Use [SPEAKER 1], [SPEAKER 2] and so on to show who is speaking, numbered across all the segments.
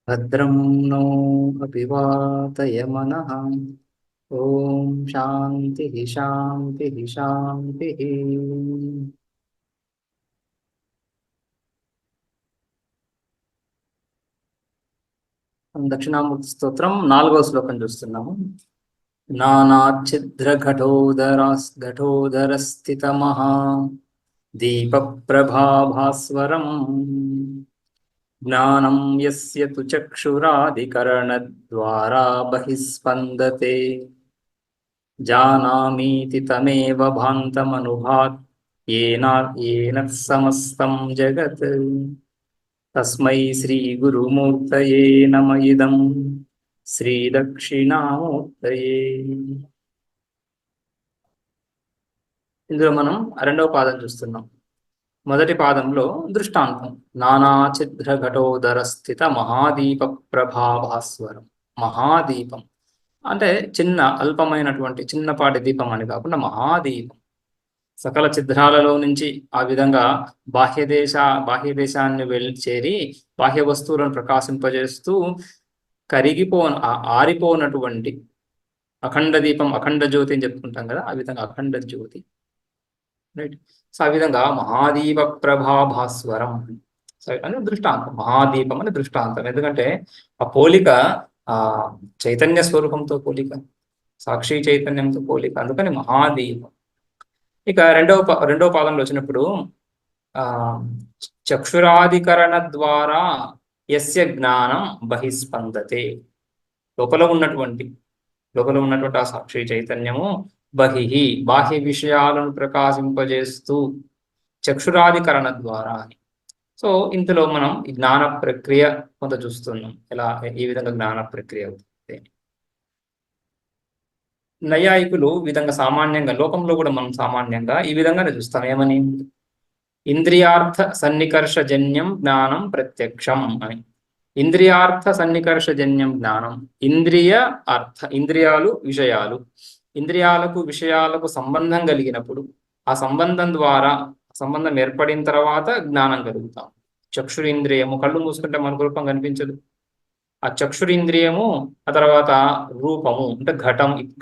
[SPEAKER 1] భద్రం नो అభివాతయమనః. ఓం శాంతి శాంతి శాంతి. దక్షిణామూర్తి స్తోత్రం 4వ శ్లోకం చూస్తున్నాము. నానాఛిద్రఘటోదరస్థితమహా దీపప్రభాభాస్వరం జ్ఞానం యస్య తు చక్షురాదికరణద్వారా బహిస్పందతే జానామీతి తమేవ భాంతమనుభాత్ ఏన సమస్తం జగత్. తస్మై శ్రీ గురుమూర్తయే నమ. ఇదం శ్రీ దక్షిణామూర్తయే. ఇందులో మనం రెండవ పాదం చూస్తున్నాం. మొదటి పాదంలో దృష్టాంతం నానాఛిద్ర ఘటోదర స్థిత మహాదీప ప్రభాభాస్వరం. మహాదీపం అంటే చిన్న అల్పమైనటువంటి చిన్నపాటి దీపం అని కాకుండా మహాదీపం. సకల ఛిద్రాలలో నుంచి ఆ విధంగా బాహ్యదేశాన్ని చేరి బాహ్య వస్తువులను ప్రకాశింపజేస్తూ ఆరిపోనటువంటి అఖండ దీపం, అఖండ జ్యోతి అని చెప్పుకుంటాం కదా, ఆ విధంగా అఖండ జ్యోతి. రైట్. సో ఆ విధంగా మహాదీప ప్రభాభాస్వరం అని దృష్టాంతం. మహాదీపం అని దృష్టాంతం. ఎందుకంటే ఆ పోలిక ఆ చైతన్య స్వరూపంతో పోలిక, సాక్షి చైతన్యంతో పోలిక, అందుకని మహాదీపం. ఇక రెండవ పాదంలో వచ్చినప్పుడు చక్షురాధికరణ ద్వారా యస్య జ్ఞానం బహిస్పందతే. లోపల ఉన్నటువంటి ఆ సాక్షి చైతన్యము బహిహి బాహ్య విషయాలను ప్రకాశింపజేస్తూ చక్షురాధికరణ ద్వారా అని. సో ఇందులో మనం ఈ జ్ఞాన ప్రక్రియ కొంత చూస్తున్నాం. ఈ విధంగా జ్ఞాన ప్రక్రియ అవుతుంది. నైయాయికులు ఈ విధంగా సామాన్యంగా, లోకంలో కూడా మనం సామాన్యంగా ఈ విధంగానే చూస్తాం. ఏమని? ఇంద్రియార్థ సన్నికర్షజన్యం జ్ఞానం ప్రత్యక్షం అని. ఇంద్రియార్థ సన్నికర్షజన్యం జ్ఞానం. ఇంద్రియాలు విషయాలు, ఇంద్రియాలకు విషయాలకు సంబంధం కలిగినప్పుడు ఆ సంబంధం ద్వారా సంబంధం ఏర్పడిన తర్వాత జ్ఞానం కలుగుతాం. చక్షురింద్రియము, కళ్ళు మూసుకుంటే మనకు రూపం కనిపించదు. ఆ చక్షురింద్రియము, ఆ తర్వాత రూపము అంటే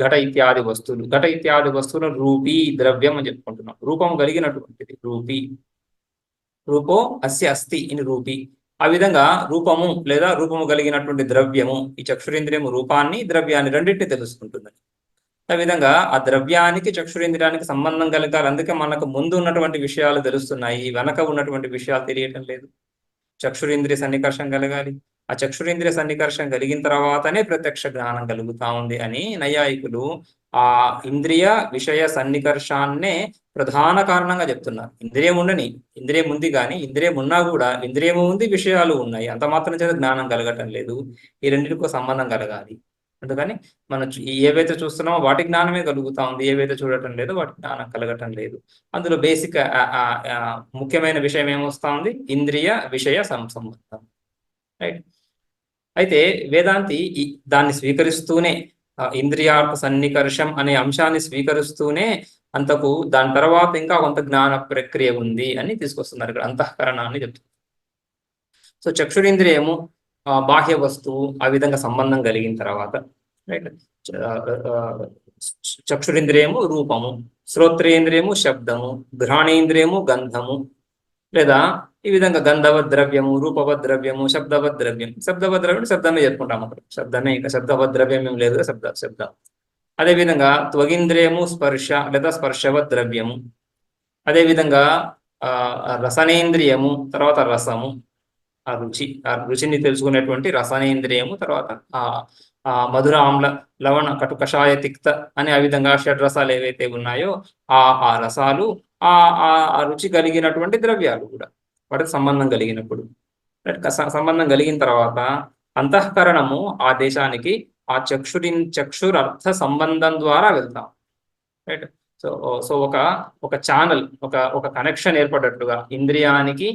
[SPEAKER 1] ఘట ఇత్యాది వస్తువులు. ఘట ఇత్యాది వస్తువులు రూపీ ద్రవ్యం అని చెప్పుకుంటున్నాం. రూపం కలిగినటువంటిది రూపీ. రూపో అస్య అస్తి ఇన్ రూపీ. ఆ విధంగా రూపము లేదా రూపము కలిగినటువంటి ద్రవ్యము, ఈ చక్షురింద్రియము రూపాన్ని ద్రవ్యాన్ని రెండింటిని తెలుసుకుంటుంది. ఆ విధంగా ఆ ద్రవ్యానికి చక్షురింద్రియానికి సంబంధం కలగాలి. అందుకే మనకు ముందు ఉన్నటువంటి విషయాలు తెలుస్తున్నాయి, వెనక ఉన్నటువంటి విషయాలు తెలియటం లేదు. చక్షురింద్రియ సన్నికర్షం కలగాలి. ఆ చక్షురింద్రియ సన్నికర్షం కలిగిన తర్వాతనే ప్రత్యక్ష జ్ఞానం కలుగుతా ఉంది అని నైయాయికులు ఆ ఇంద్రియ విషయ సన్నికర్షాన్నే ప్రధాన కారణంగా చెప్తున్నారు. ఇంద్రియం ఉండని, ఇంద్రియం ఉంది కానీ ఇంద్రియం ఉన్నా కూడా ఇంద్రియము ఉంది, విషయాలు ఉన్నాయి, అంత మాత్రం చేత జ్ఞానం కలగటం లేదు. ఈ రెండింటికో సంబంధం కలగాలి. అందుకని మనం ఏవైతే చూస్తున్నామో వాటి జ్ఞానమే కలుగుతా ఉంది, ఏవైతే చూడటం లేదో వాటి జ్ఞానం కలగటం లేదు. అందులో బేసిక్ ముఖ్యమైన విషయం ఏమొస్తా ఉంది? ఇంద్రియ విషయ సంబంధం. రైట్. అయితే వేదాంతి దాన్ని స్వీకరిస్తూనే, ఇంద్రియార్థ సన్నికర్షం అనే అంశాన్ని స్వీకరిస్తూనే అంతకు దాని తర్వాత ఇంకా కొంత జ్ఞాన ప్రక్రియ ఉంది అని తీసుకొస్తున్నారు. ఇక్కడ అంతఃకరణాన్ని చెప్తున్నారు. సో చక్షురింద్రియము బాహ్య వస్తువు, ఆ విధంగా సంబంధం కలిగిన తర్వాత రైట్, చక్షురింద్రియము రూపము, శ్రోత్రేంద్రియము శబ్దము, ఘ్రాణేంద్రియము గంధము, లేదా ఈ విధంగా గంధవ ద్రవ్యము, రూపవ ద్రవ్యము, శబ్దవ ద్రవ్యం. శబ్దవ ద్రవ్యం శబ్దమే చెప్పుకుంటాం అక్కడ, శబ్దమే, ఇంకా శబ్దవ ద్రవ్యం ఏం లేదు, శబ్దం. అదేవిధంగా త్వగింద్రియము స్పర్శ లేదా స్పర్శవ ద్రవ్యము. అదేవిధంగా రసనేంద్రియము, తర్వాత రసము, ఆ రుచిని తెలుసుకునేటువంటి రసనేంద్రియము, తర్వాత మధుర ఆమ్ల లవణ కటు కషాయ తిక్త అని ఆ విధంగా షడ్రసాలు ఏవైతే ఉన్నాయో ఆ రసాలు, ఆ రుచి కలిగినటువంటి ద్రవ్యాలు కూడా వాటికి సంబంధం కలిగినప్పుడు, సంబంధం కలిగిన తర్వాత అంతఃకరణము ఆ దేశానికి ఆ చక్షురర్థ సంబంధం ద్వారా వెళ్తాం. రైట్. సో సో ఒక ఛానల్, ఒక కనెక్షన్ ఏర్పడట్టుగా ఇంద్రియానికి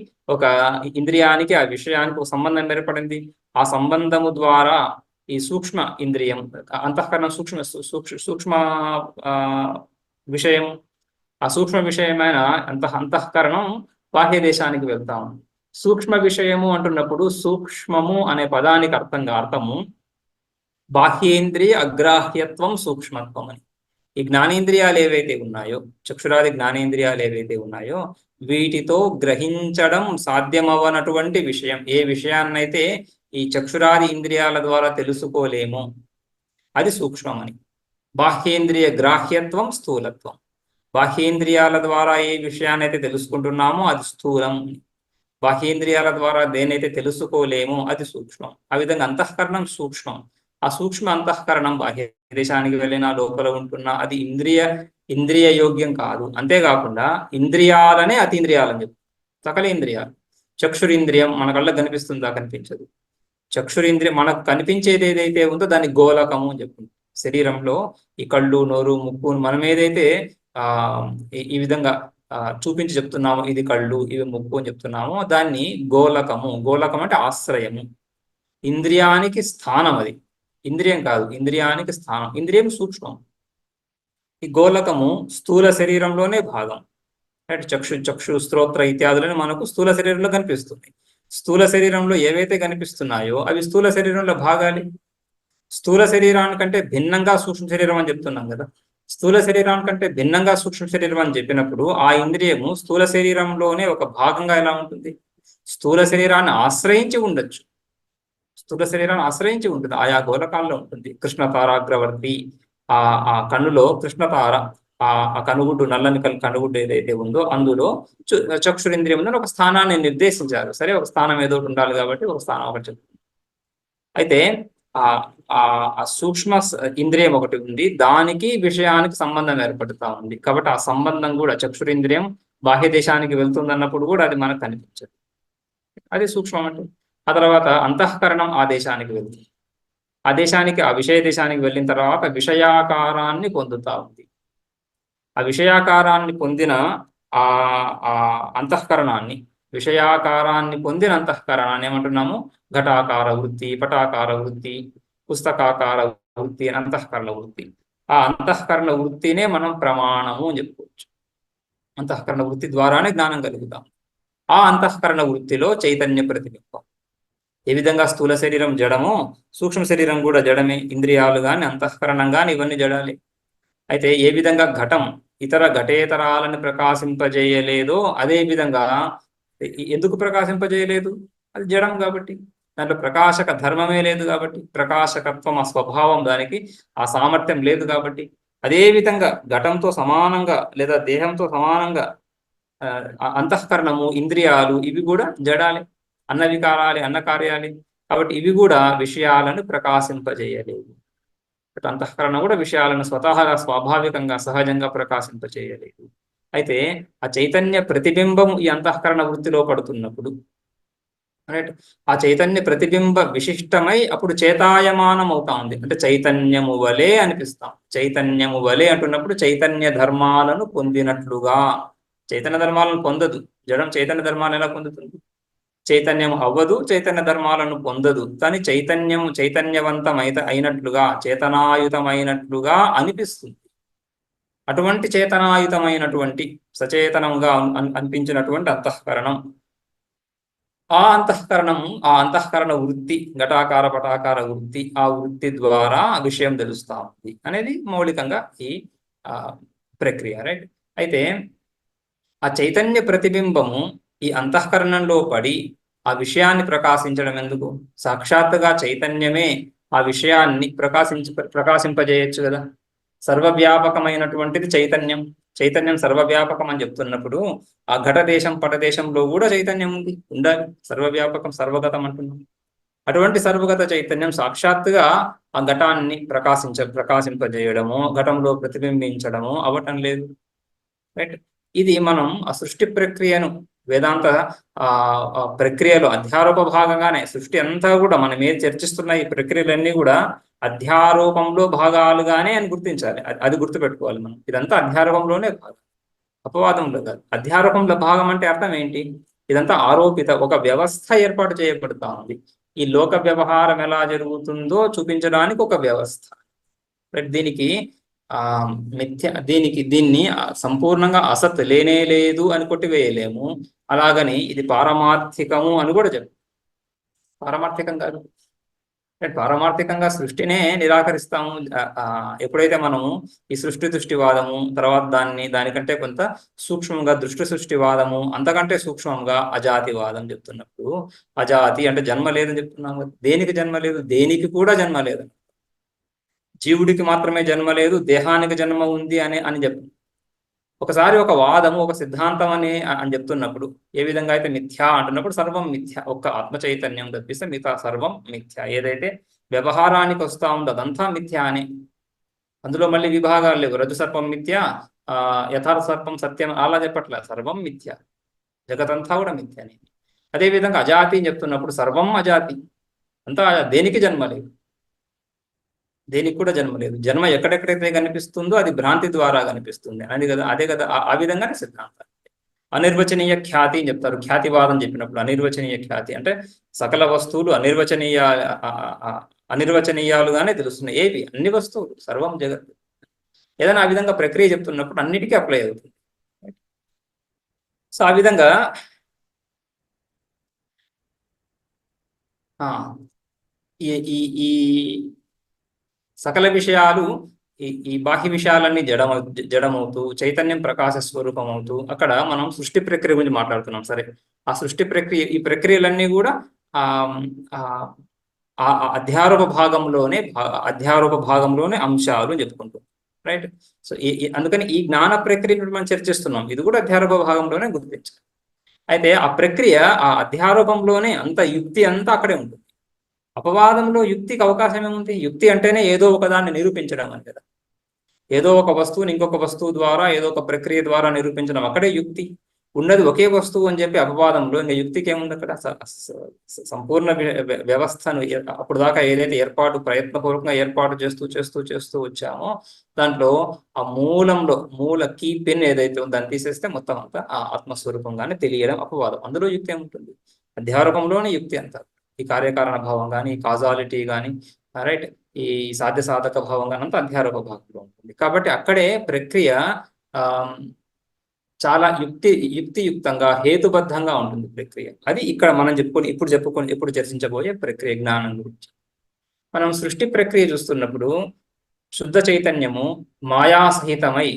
[SPEAKER 1] ఆ విషయానికి ఒక సంబంధం ఏర్పడింది. ఆ సంబంధము ద్వారా ఈ సూక్ష్మ ఇంద్రియం, అంతఃకరణం సూక్ష్మ ఆ, విషయం, ఆ సూక్ష్మ విషయమైన అంతఃకరణం బాహ్య దేశానికి వెళ్తాము. సూక్ష్మ విషయము అంటున్నప్పుడు సూక్ష్మము అనే పదానికి అర్థము బాహ్యేంద్రియ అగ్రాహ్యత్వం సూక్ష్మత్వం అని. ఈ జ్ఞానేంద్రియాలు ఏవైతే ఉన్నాయో, చక్షురాది జ్ఞానేంద్రియాలు ఏవైతే ఉన్నాయో, వీటితో గ్రహించడం సాధ్యమవనటువంటి విషయం, ఏ విషయాన్నైతే ఈ చక్షురాది ఇంద్రియాల ద్వారా తెలుసుకోలేమో అది సూక్ష్మమని. బాహ్యేంద్రియ గ్రాహ్యత్వం స్థూలత్వం. బాహ్యేంద్రియాల ద్వారా ఏ విషయాన్నైతే తెలుసుకుంటున్నామో అది స్థూలం. బాహ్యేంద్రియాల ద్వారా దేనైతే తెలుసుకోలేమో అది సూక్ష్మం. ఆ విధంగా అంతఃకరణం సూక్ష్మం. ఆ సూక్ష్మ అంతఃకరణం బాహ్య దేశానికి వెళ్ళినా లోపల ఉంటున్నా అది ఇంద్రియ యోగ్యం కాదు. అంతేకాకుండా ఇంద్రియాలనే అతీంద్రియాలని చెప్పు, సకల ఇంద్రియాలు. చక్షురింద్రియం మన కళ్ళకు కనిపిస్తుందా? కనిపించదు. చక్షురింద్రియం మనకు కనిపించేది ఏదైతే ఉందో దాన్ని గోలకము అని చెప్పుకుంటాం. శరీరంలో ఈ కళ్ళు, నోరు, ముక్కు మనం ఏదైతే ఈ విధంగా చూపించి చెప్తున్నాము, ఇది కళ్ళు, ఇవి ముక్కు అని చెప్తున్నాము, దాన్ని గోలకము. గోలకం అంటే ఆశ్రయము, ఇంద్రియానికి స్థానం. అది ఇంద్రియం కాదు, ఇంద్రియానికి స్థానం. ఇంద్రియం సూక్ష్మం. ఈ గోలకము స్థూల శరీరంలోనే భాగం. అంటే చక్షు స్తోత్ర ఇత్యాదులను మనకు స్థూల శరీరంలో కనిపిస్తుంది. స్థూల శరీరంలో ఏవైతే కనిపిస్తున్నాయో అవి స్థూల శరీరంలో భాగాలే. స్థూల శరీరానికంటే భిన్నంగా సూక్ష్మ శరీరం అని చెప్తున్నాం కదా. స్థూల శరీరానికంటే భిన్నంగా సూక్ష్మ శరీరం అని చెప్పినప్పుడు ఆ ఇంద్రియము స్థూల శరీరంలోనే ఒక భాగంగా ఎలా ఉంటుంది? స్థూల శరీరాన్ని ఆశ్రయించి ఉండొచ్చు. స్థూల శరీరాన్ని ఆశ్రయించి ఉంటుంది, ఆయా గోలకాల్లో ఉంటుంది. కృష్ణతారాగ్రవర్తి, ఆ కన్నులో కృష్ణతార, ఆ కనుగుడ్డు, నల్లని కనుగుడ్డు ఏదైతే ఉందో అందులో చక్షురింద్రియం ఉందని ఒక స్థానాన్ని నిర్దేశించారు. సరే, ఒక స్థానం ఏదో ఉండాలి కాబట్టి ఒక స్థానం ఒకటి చెప్తుంది. అయితే ఆ సూక్ష్మ ఇంద్రియం ఒకటి ఉంది, దానికి విషయానికి సంబంధం ఏర్పడుతూ ఉంది. కాబట్టి ఆ సంబంధం కూడా చక్షురింద్రియం బాహ్య దేశానికి వెళ్తుంది అన్నప్పుడు కూడా అది మనకు కనిపించదు, అది సూక్ష్మం అంటే. ఆ తర్వాత అంతఃకరణం ఆ దేశానికి వెళ్తుంది. ఆ దేశానికి, ఆ విషయ దేశానికి వెళ్ళిన తర్వాత విషయాకారాన్ని పొందుతా ఉంది. ఆ విషయాకారాన్ని పొందిన ఆ అంతఃకరణాన్ని, విషయాకారాన్ని పొందిన అంతఃకరణాన్ని ఏమంటున్నాము? ఘటాకార వృత్తి, పటాకార వృత్తి, పుస్తకాకార వృత్తి అని అంతఃకరణ వృత్తి. ఆ అంతఃకరణ వృత్తినే మనం ప్రమాణము అని చెప్పుకోవచ్చు. అంతఃకరణ వృత్తి ద్వారానే జ్ఞానం కలుగుతాం. ఆ అంతఃకరణ వృత్తిలో చైతన్య ప్రతిబింబం. ఏ విధంగా స్థూల శరీరం జడమో సూక్ష్మ శరీరం కూడా జడమే. ఇంద్రియాలు కానీ అంతఃకరణం కానీ ఇవన్నీ జడాలి. అయితే ఏ విధంగా ఘటం ఇతర ఘటేతరాలను ప్రకాశింపజేయలేదో అదే విధంగా ఎందుకు ప్రకాశింపజేయలేదు? అది జడం కాబట్టి, దాంట్లో ప్రకాశక ధర్మమే లేదు కాబట్టి, ప్రకాశకత్వం ఆ స్వభావం, దానికి ఆ సామర్థ్యం లేదు కాబట్టి. అదే విధంగా ఘటంతో సమానంగా లేదా దేహంతో సమానంగా అంతఃకరణము, ఇంద్రియాలు ఇవి కూడా జడాలి, అన్న వికారాలి, అన్న కార్యాలి. కాబట్టి ఇవి కూడా విషయాలను ప్రకాశింపజేయలేవు. అంతఃకరణ కూడా విషయాలను స్వతహాగా స్వాభావికంగా సహజంగా ప్రకాశింపచేయలేదు. అయితే ఆ చైతన్య ప్రతిబింబం ఈ అంతఃకరణ వృత్తిలో పడుతున్నప్పుడు, రైట్, ఆ చైతన్య ప్రతిబింబ విశిష్టమై అప్పుడు చేతాయమానం అవుతా ఉంది. అంటే చైతన్యము వలె అనిపిస్తాం. చైతన్యము వలె అంటున్నప్పుడు చైతన్య ధర్మాలను పొందినట్లుగా. చైతన్య ధర్మాలను పొందదు జడం. చైతన్య ధర్మాలను ఎలా పొందుతుంది? చైతన్యం అవ్వదు, చైతన్య ధర్మాలను పొందదు. కానీ అయినట్లుగా, చేతనాయుతమైనట్లుగా అనిపిస్తుంది. అటువంటి చేతనాయుతమైనటువంటి సచేతనంగా అనిపించినటువంటి అంతఃకరణం, ఆ అంతఃకరణ వృత్తి, ఘటాకార పటాకార వృత్తి, ఆ వృత్తి ద్వారా విషయం తెలుస్తా ఉంది అనేది మౌలికంగా ఈ ప్రక్రియ, రైట్. అయితే ఆ చైతన్య ప్రతిబింబము ఈ అంతఃకరణంలో పడి ఆ విషయాన్ని ప్రకాశించడం ఎందుకు? సాక్షాత్తుగా చైతన్యమే ఆ విషయాన్ని ప్రకాశింపజేయచ్చు కదా. సర్వవ్యాపకమైనటువంటిది చైతన్యం. చైతన్యం సర్వవ్యాపకం అని చెప్తున్నప్పుడు ఆ ఘటదేశం పటదేశంలో కూడా చైతన్యం ఉండాలి. సర్వవ్యాపకం, సర్వగతం అంటున్నాం. అటువంటి సర్వగత చైతన్యం సాక్షాత్తుగా ఆ ఘటాన్ని ప్రకాశింపజేయడము, ఘటంలో ప్రతిబింబించడము అవటం లేదు, రైట్. ఇది మనం ఆ సృష్టి ప్రక్రియను వేదాంత ప్రక్రియలో అధ్యారోప భాగంగానే సృష్టి అంతా కూడా మనం ఏది చర్చిస్తున్న ఈ ప్రక్రియలన్నీ కూడా అధ్యారోపంలో భాగాలుగానే అని గుర్తించాలి. అది గుర్తుపెట్టుకోవాలి మనం. ఇదంతా అధ్యారోపంలోనే భాగం, అపవాదంలో కాదు. అధ్యారోపంలో భాగం అంటే అర్థం ఏంటి? ఇదంతా ఆరోపిత ఒక వ్యవస్థ ఏర్పాటు చేయబడుతా ఉంది. ఈ లోక వ్యవహారం ఎలా జరుగుతుందో చూపించడానికి ఒక వ్యవస్థ. దీనికి దీన్ని సంపూర్ణంగా అసత్ లేనే లేదు అని కొట్టివేయలేము. అలాగని ఇది పారమార్థికము అని కూడా చెప్పు. పారమార్థికం కాదు. పారమార్థికంగా సృష్టినే నిరాకరిస్తాము. ఎప్పుడైతే మనము ఈ సృష్టివాదము, తర్వాత దానికంటే కొంత సూక్ష్మంగా దృష్టి సృష్టివాదము, అంతకంటే సూక్ష్మంగా అజాతివాదం చెప్తున్నప్పుడు, అజాతి అంటే జన్మ లేదని చెప్తున్నాము. దేనికి జన్మ లేదు? దేనికి కూడా జన్మ లేదు. జీవుడికి మాత్రమే జన్మ లేదు, దేహానికి జన్మ ఉంది అని చెప్పు. ఒకసారి ఒక వాదము, ఒక సిద్ధాంతం అని చెప్తున్నప్పుడు ఏ విధంగా అయితే మిథ్యా అంటున్నప్పుడు సర్వం మిథ్య, ఒక్క ఆత్మ చైతన్యం తప్పిస్తే మిగతా సర్వం మిథ్య. ఏదైతే వ్యవహారానికి వస్తా ఉందో అదంతా మిథ్య అని. అందులో మళ్ళీ విభాగాలు లేవు. రజు సర్పం మిథ్య, యథార్థ సర్పం సత్యం అలా చెప్పట్లే. సర్వం మిథ్య, జగతంతా కూడా మిథ్య అని. అదేవిధంగా అజాతి అని చెప్తున్నప్పుడు సర్వం అజాతి, అంతా దేనికి జన్మ లేదు, దేనికి కూడా జన్మ లేదు. జన్మ ఎక్కడెక్కడైతే కనిపిస్తుందో అది భ్రాంతి ద్వారా కనిపిస్తుంది అని కదా. అదే కదా ఆ విధంగానే సిద్ధాంతం. అనిర్వచనీయ ఖ్యాతి అని చెప్తారు. ఖ్యాతివాదం చెప్పినప్పుడు అనిర్వచనీయ ఖ్యాతి అంటే సకల వస్తువులు అనిర్వచనీయాలుగానే తెలుస్తున్నాయి. ఏవి? అన్ని వస్తువులు, సర్వం జగత్తు. ఏదైనా ఆ విధంగా ప్రక్రియ చెప్తున్నప్పుడు అన్నిటికీ అప్లై అవుతుంది. సో ఆ విధంగా ఈ సకల విషయాలు, ఈ బాహ్య విషయాలన్నీ జడమవుతూ చైతన్యం ప్రకాశ స్వరూపం అవుతూ, అక్కడ మనం సృష్టి ప్రక్రియ గురించి మాట్లాడుతున్నాం. సరే, ఆ సృష్టి ప్రక్రియ, ఈ ప్రక్రియలన్నీ కూడా అధ్యారోప భాగంలోనే అంశాలు చెప్పుకుంటాం. రైట్. సో అందుకని ఈ జ్ఞాన ప్రక్రియ మనం చర్చిస్తున్నాం. ఇది కూడా అధ్యారోప భాగంలోనే గుర్తించాలి. అయితే ఆ ప్రక్రియ ఆ అధ్యారోపంలోనే అంత యుక్తి అంతా అక్కడే ఉంటుంది. అపవాదంలో యుక్తికి అవకాశం ఏముంది? యుక్తి అంటేనే ఏదో ఒకదాన్ని నిరూపించడం అని కదా. ఏదో ఒక వస్తువుని ఇంకొక వస్తువు ద్వారా, ఏదో ఒక ప్రక్రియ ద్వారా నిరూపించడం, అక్కడే యుక్తి. ఉన్నది ఒకే వస్తువు అని చెప్పి అపవాదంలో ఇంకా యుక్తికి ఏముంది అక్కడ? సంపూర్ణ వ్యవస్థను అప్పుడు దాకా ఏదైతే ప్రయత్నపూర్వకంగా ఏర్పాటు చేస్తూ వచ్చామో దాంట్లో ఆ మూల కీ పిన్ ఏదైతే ఉందో దాన్ని తీసేస్తే మొత్తం అంతా ఆ ఆత్మస్వరూపంగానే తెలియడం అపవాదం. అందులో యుక్తి ఏముంటుంది? అధ్యారోపంలోనే యుక్తి అంతా. ఈ కార్యకారణ భావం కానీ, ఈ కాజాలిటీ కానీ, రైట్, ఈ సాధ్య సాధక భావం కానీ అంతా అధ్యారోప భాగంలో ఉంటుంది. కాబట్టి అక్కడే ప్రక్రియ చాలా యుక్తియుక్తంగా హేతుబద్ధంగా ఉంటుంది ప్రక్రియ. అది ఇక్కడ మనం ఇప్పుడు చర్చించబోయే ప్రక్రియ జ్ఞానం గురించి. మనం సృష్టి ప్రక్రియ చూస్తున్నప్పుడు శుద్ధ చైతన్యము మాయాసహితమై,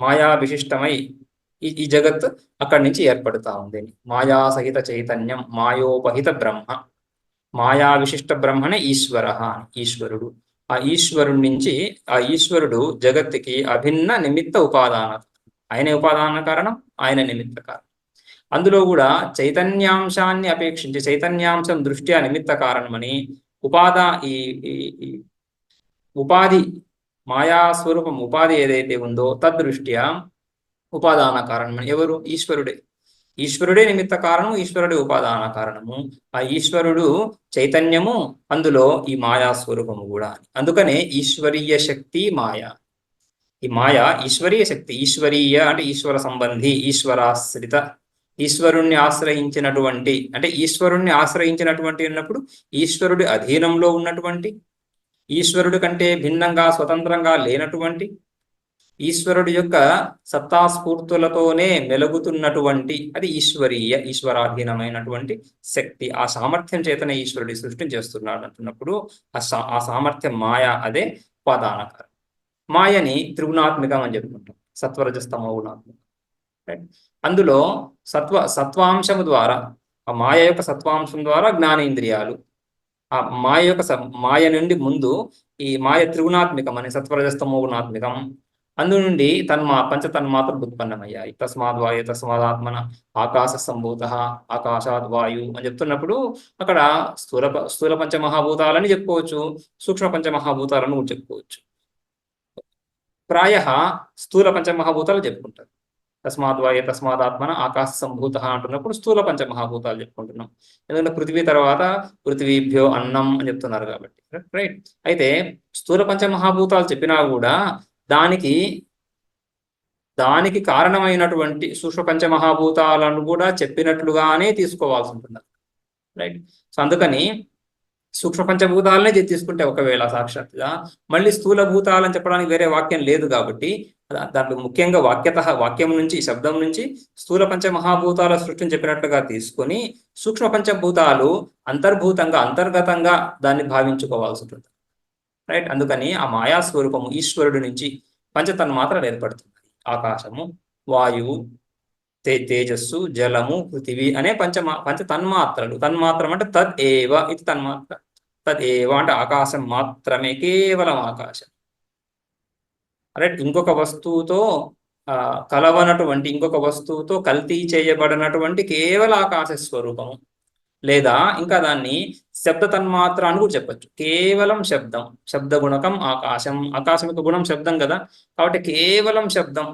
[SPEAKER 1] మాయా విశిష్టమై ఈ జగత్ అక్కడి నుంచి ఏర్పడుతూ ఉంది. మాయాసహిత చైతన్యం, మాయోపహిత బ్రహ్మ, మాయా విశిష్ట బ్రహ్మనే ఈశ్వరుడు. ఆ ఈశ్వరుడి నుంచి ఆ ఈశ్వరుడు జగత్తుకి అభిన్న నిమిత్త ఉపాదాన, ఆయన ఉపాదాన కారణం, ఆయన నిమిత్త కారణం. అందులో కూడా చైతన్యాంశాన్ని అపేక్షించి చైతన్యాంశం దృష్ట్యా నిమిత్త కారణమని ఉపాధి మాయా స్వరూపం ఉపాధి ఏదైతే ఉందో తద్దృష్ట్యా ఉపాదాన కారణమని. ఎవరు? ఈశ్వరుడే నిమిత్త కారణము, ఈశ్వరుడే ఉపాదాన కారణము. ఆ ఈశ్వరుడు చైతన్యము, అందులో ఈ మాయా స్వరూపము కూడా. అందుకనే ఈశ్వరీయ శక్తి మాయ. ఈ మాయ ఈశ్వరీయ శక్తి. ఈశ్వరీయ అంటే ఈశ్వర సంబంధి, ఈశ్వరాశ్రిత, ఈశ్వరుణ్ణి ఆశ్రయించినటువంటి. అంటే ఈశ్వరుణ్ణి ఆశ్రయించినటువంటి అన్నప్పుడు ఈశ్వరుడి అధీనంలో ఉన్నటువంటి, ఈశ్వరుడి కంటే భిన్నంగా స్వతంత్రంగా లేనటువంటి, ఈశ్వరుడి యొక్క సత్తాస్ఫూర్తులతోనే మెలుగుతున్నటువంటి, అది ఈశ్వరాధీనమైనటువంటి శక్తి. ఆ సామర్థ్యం చేతనే ఈశ్వరుడి సృష్టిని చేస్తున్నాడు అంటున్నప్పుడు ఆ సామర్థ్యం మాయ, అదే ఉపాదానకారం. మాయని త్రిగుణాత్మికం అని చెప్పుకుంటాం, సత్వరజస్తమో గుణాత్మకం. అందులో సత్వాంశము ద్వారా, ఆ మాయ యొక్క సత్వాంశం ద్వారా జ్ఞానేంద్రియాలు, ఆ మాయ నుండి ముందు ఈ మాయ త్రిగుణాత్మికం అని, సత్వరజస్తమో గుణాత్మికం. అందు నుండి పంచతన్మాత్రలు ఉత్పన్నమయ్యాయి. తస్మాద్వాయు తస్మాదాత్మన ఆకాశ సంభూత, ఆకాశాద్ వాయు అని చెప్తున్నప్పుడు అక్కడ స్థూల పంచమహాభూతాలని చెప్పుకోవచ్చు, సూక్ష్మ పంచమహాభూతాలను కూడా చెప్పుకోవచ్చు. ప్రాయ స్థూల పంచమహాభూతాలు చెప్పుకుంటారు. తస్మాద్వాయే తస్మాదాత్మన ఆకాశ సంభూత అంటున్నప్పుడు స్థూల పంచమహాభూతాలు చెప్పుకుంటున్నాం. ఎందుకంటే పృథివీ తర్వాత పృథివీభ్యో అన్నం అని చెప్తున్నారు కాబట్టి, రైట్. అయితే స్థూల పంచమహాభూతాలు చెప్పినా కూడా దానికి దానికి కారణమైనటువంటి సూక్ష్మ పంచమహాభూతాలను కూడా చెప్పినట్లుగానే తీసుకోవాల్సి ఉంటుంది, రైట్. సో అందుకని సూక్ష్మ పంచభూతాలనే తీసుకుంటే ఒకవేళ సాక్షాత్తుగా మళ్ళీ స్థూల భూతాలని చెప్పడానికి వేరే వాక్యం లేదు కాబట్టి దాంట్లో ముఖ్యంగా వాక్యం నుంచి శబ్దం నుంచి స్థూల పంచమహాభూతాల సృష్టిని చెప్పినట్లుగా తీసుకొని సూక్ష్మ పంచభూతాలు అంతర్గతంగా దాన్ని భావించుకోవాల్సి ఉంటుంది, రైట్. అందుకని ఆ మాయా స్వరూపము ఈశ్వరుడు నుంచి పంచతన్మాత్రలు ఏర్పడుతుంది. ఆకాశము, వాయువు, తేజస్సు, జలము, పృథివీ అనే పంచ తన్మాత్రలు. తన్మాత్రం అంటే తద్ ఏవ, ఇది తన్మాత్ర. తద్ ఏవ అంటే ఆకాశం మాత్రమే, కేవలం ఆకాశం, రైట్. ఇంకొక వస్తువుతో ఇంకొక వస్తువుతో కల్తీ చేయబడినటువంటి కేవల ఆకాశ స్వరూపము. లేదా ఇంకా దాన్ని శబ్ద తన్మాత్ర అని కూడా చెప్పచ్చు. కేవలం శబ్దం, శబ్ద గుణకం ఆకాశం. ఆకాశం యొక్క గుణం శబ్దం కదా, కాబట్టి కేవలం శబ్దం.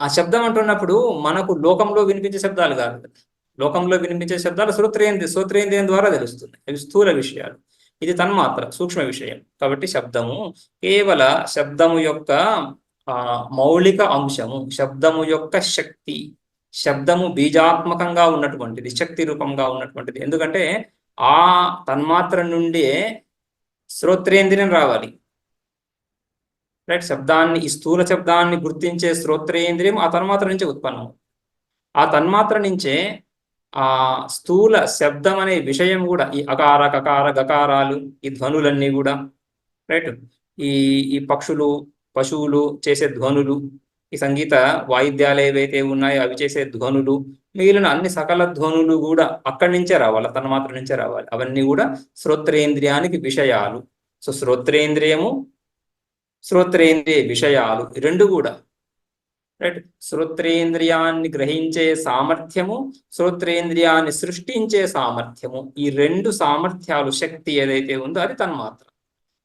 [SPEAKER 1] ఆ శబ్దం అంటున్నప్పుడు మనకు లోకంలో వినిపించే శబ్దాలు కాదు కదా. లోకంలో వినిపించే శబ్దాలు శ్రోత్రేంద్రియం ద్వారా తెలుస్తున్నాయి, అవి స్థూల విషయాలు. ఇది తన్మాత్ర, సూక్ష్మ విషయం. కాబట్టి శబ్దము కేవల శబ్దము యొక్క మౌలిక అంశము, శబ్దము యొక్క శక్తి. శబ్దము బీజాత్మకంగా ఉన్నటువంటిది, శక్తి రూపంగా ఉన్నటువంటిది. ఎందుకంటే ఆ తన్మాత్ర నుండే శ్రోత్రేంద్రియం రావాలి, రైట్. ఈ స్థూల శబ్దాన్ని గుర్తించే శ్రోత్రేంద్రియం ఆ తన్మాత్ర నుంచే ఉత్పన్నం. ఆ తన్మాత్ర నుంచే ఆ స్థూల శబ్దం అనే విషయం కూడా, ఈ అకార కకార గకారాలు, ఈ ధ్వనులన్నీ కూడా, రైట్. ఈ పక్షులు, పశువులు చేసే ధ్వనులు, ఈ సంగీత వాయిద్యాలు ఏవైతే ఉన్నాయో అవి చేసే ధ్వనులు, మిగిలిన అన్ని సకల ధ్వనులు కూడా అక్కడి నుంచే రావాలి, తన్మాత్ర నుంచే రావాలి. అవన్నీ కూడా శ్రోత్రేంద్రియానికి విషయాలు. సో శ్రోత్రేంద్రియ విషయాలు రెండు కూడా, రైట్. శ్రోత్రేంద్రియాన్ని గ్రహించే సామర్థ్యము, శ్రోత్రేంద్రియాన్ని సృష్టించే సామర్థ్యము, ఈ రెండు సామర్థ్యాలు, శక్తి ఏదైతే ఉందో అది తన్మాత్ర.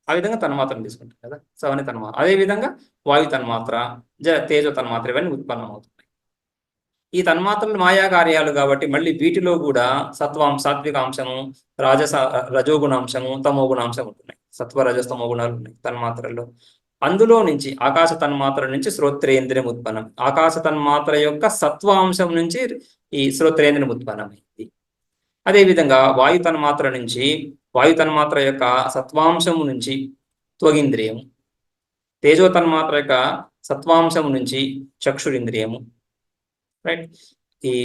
[SPEAKER 1] ఆ విధంగా తన్మాత్రను తీసుకుంటాం కదా. సో అవన్నీ తన్మాత్ర. అదేవిధంగా వాయు తన్మాత్ర, తేజో తన్మాత్ర, ఇవన్నీ ఉత్పన్నమవుతున్నాయి. ఈ తన్మాత్రలు మాయా కార్యాలు కాబట్టి మళ్ళీ వీటిలో కూడా సాత్వికాంశము, రజోగుణాంశము, తమోగుణాంశం ఉంటున్నాయి. సత్వ రజస్తమో గుణాలు ఉన్నాయి తన్మాత్రల్లో. అందులో నుంచి ఆకాశ తన్మాత్ర నుంచి శ్రోత్రేంద్రియం ఉత్పన్నం. ఆకాశ తన్మాత్ర యొక్క సత్వాంశం నుంచి ఈ శ్రోత్రేంద్రియం ఉత్పన్నమైంది. అదేవిధంగా వాయు తన్మాత్ర యొక్క సత్వాంశము నుంచి త్వగింద్రియము, తేజో తన్మాత్ర యొక్క సత్వాంశము నుంచి చక్షురింద్రియము, రైట్. ఈ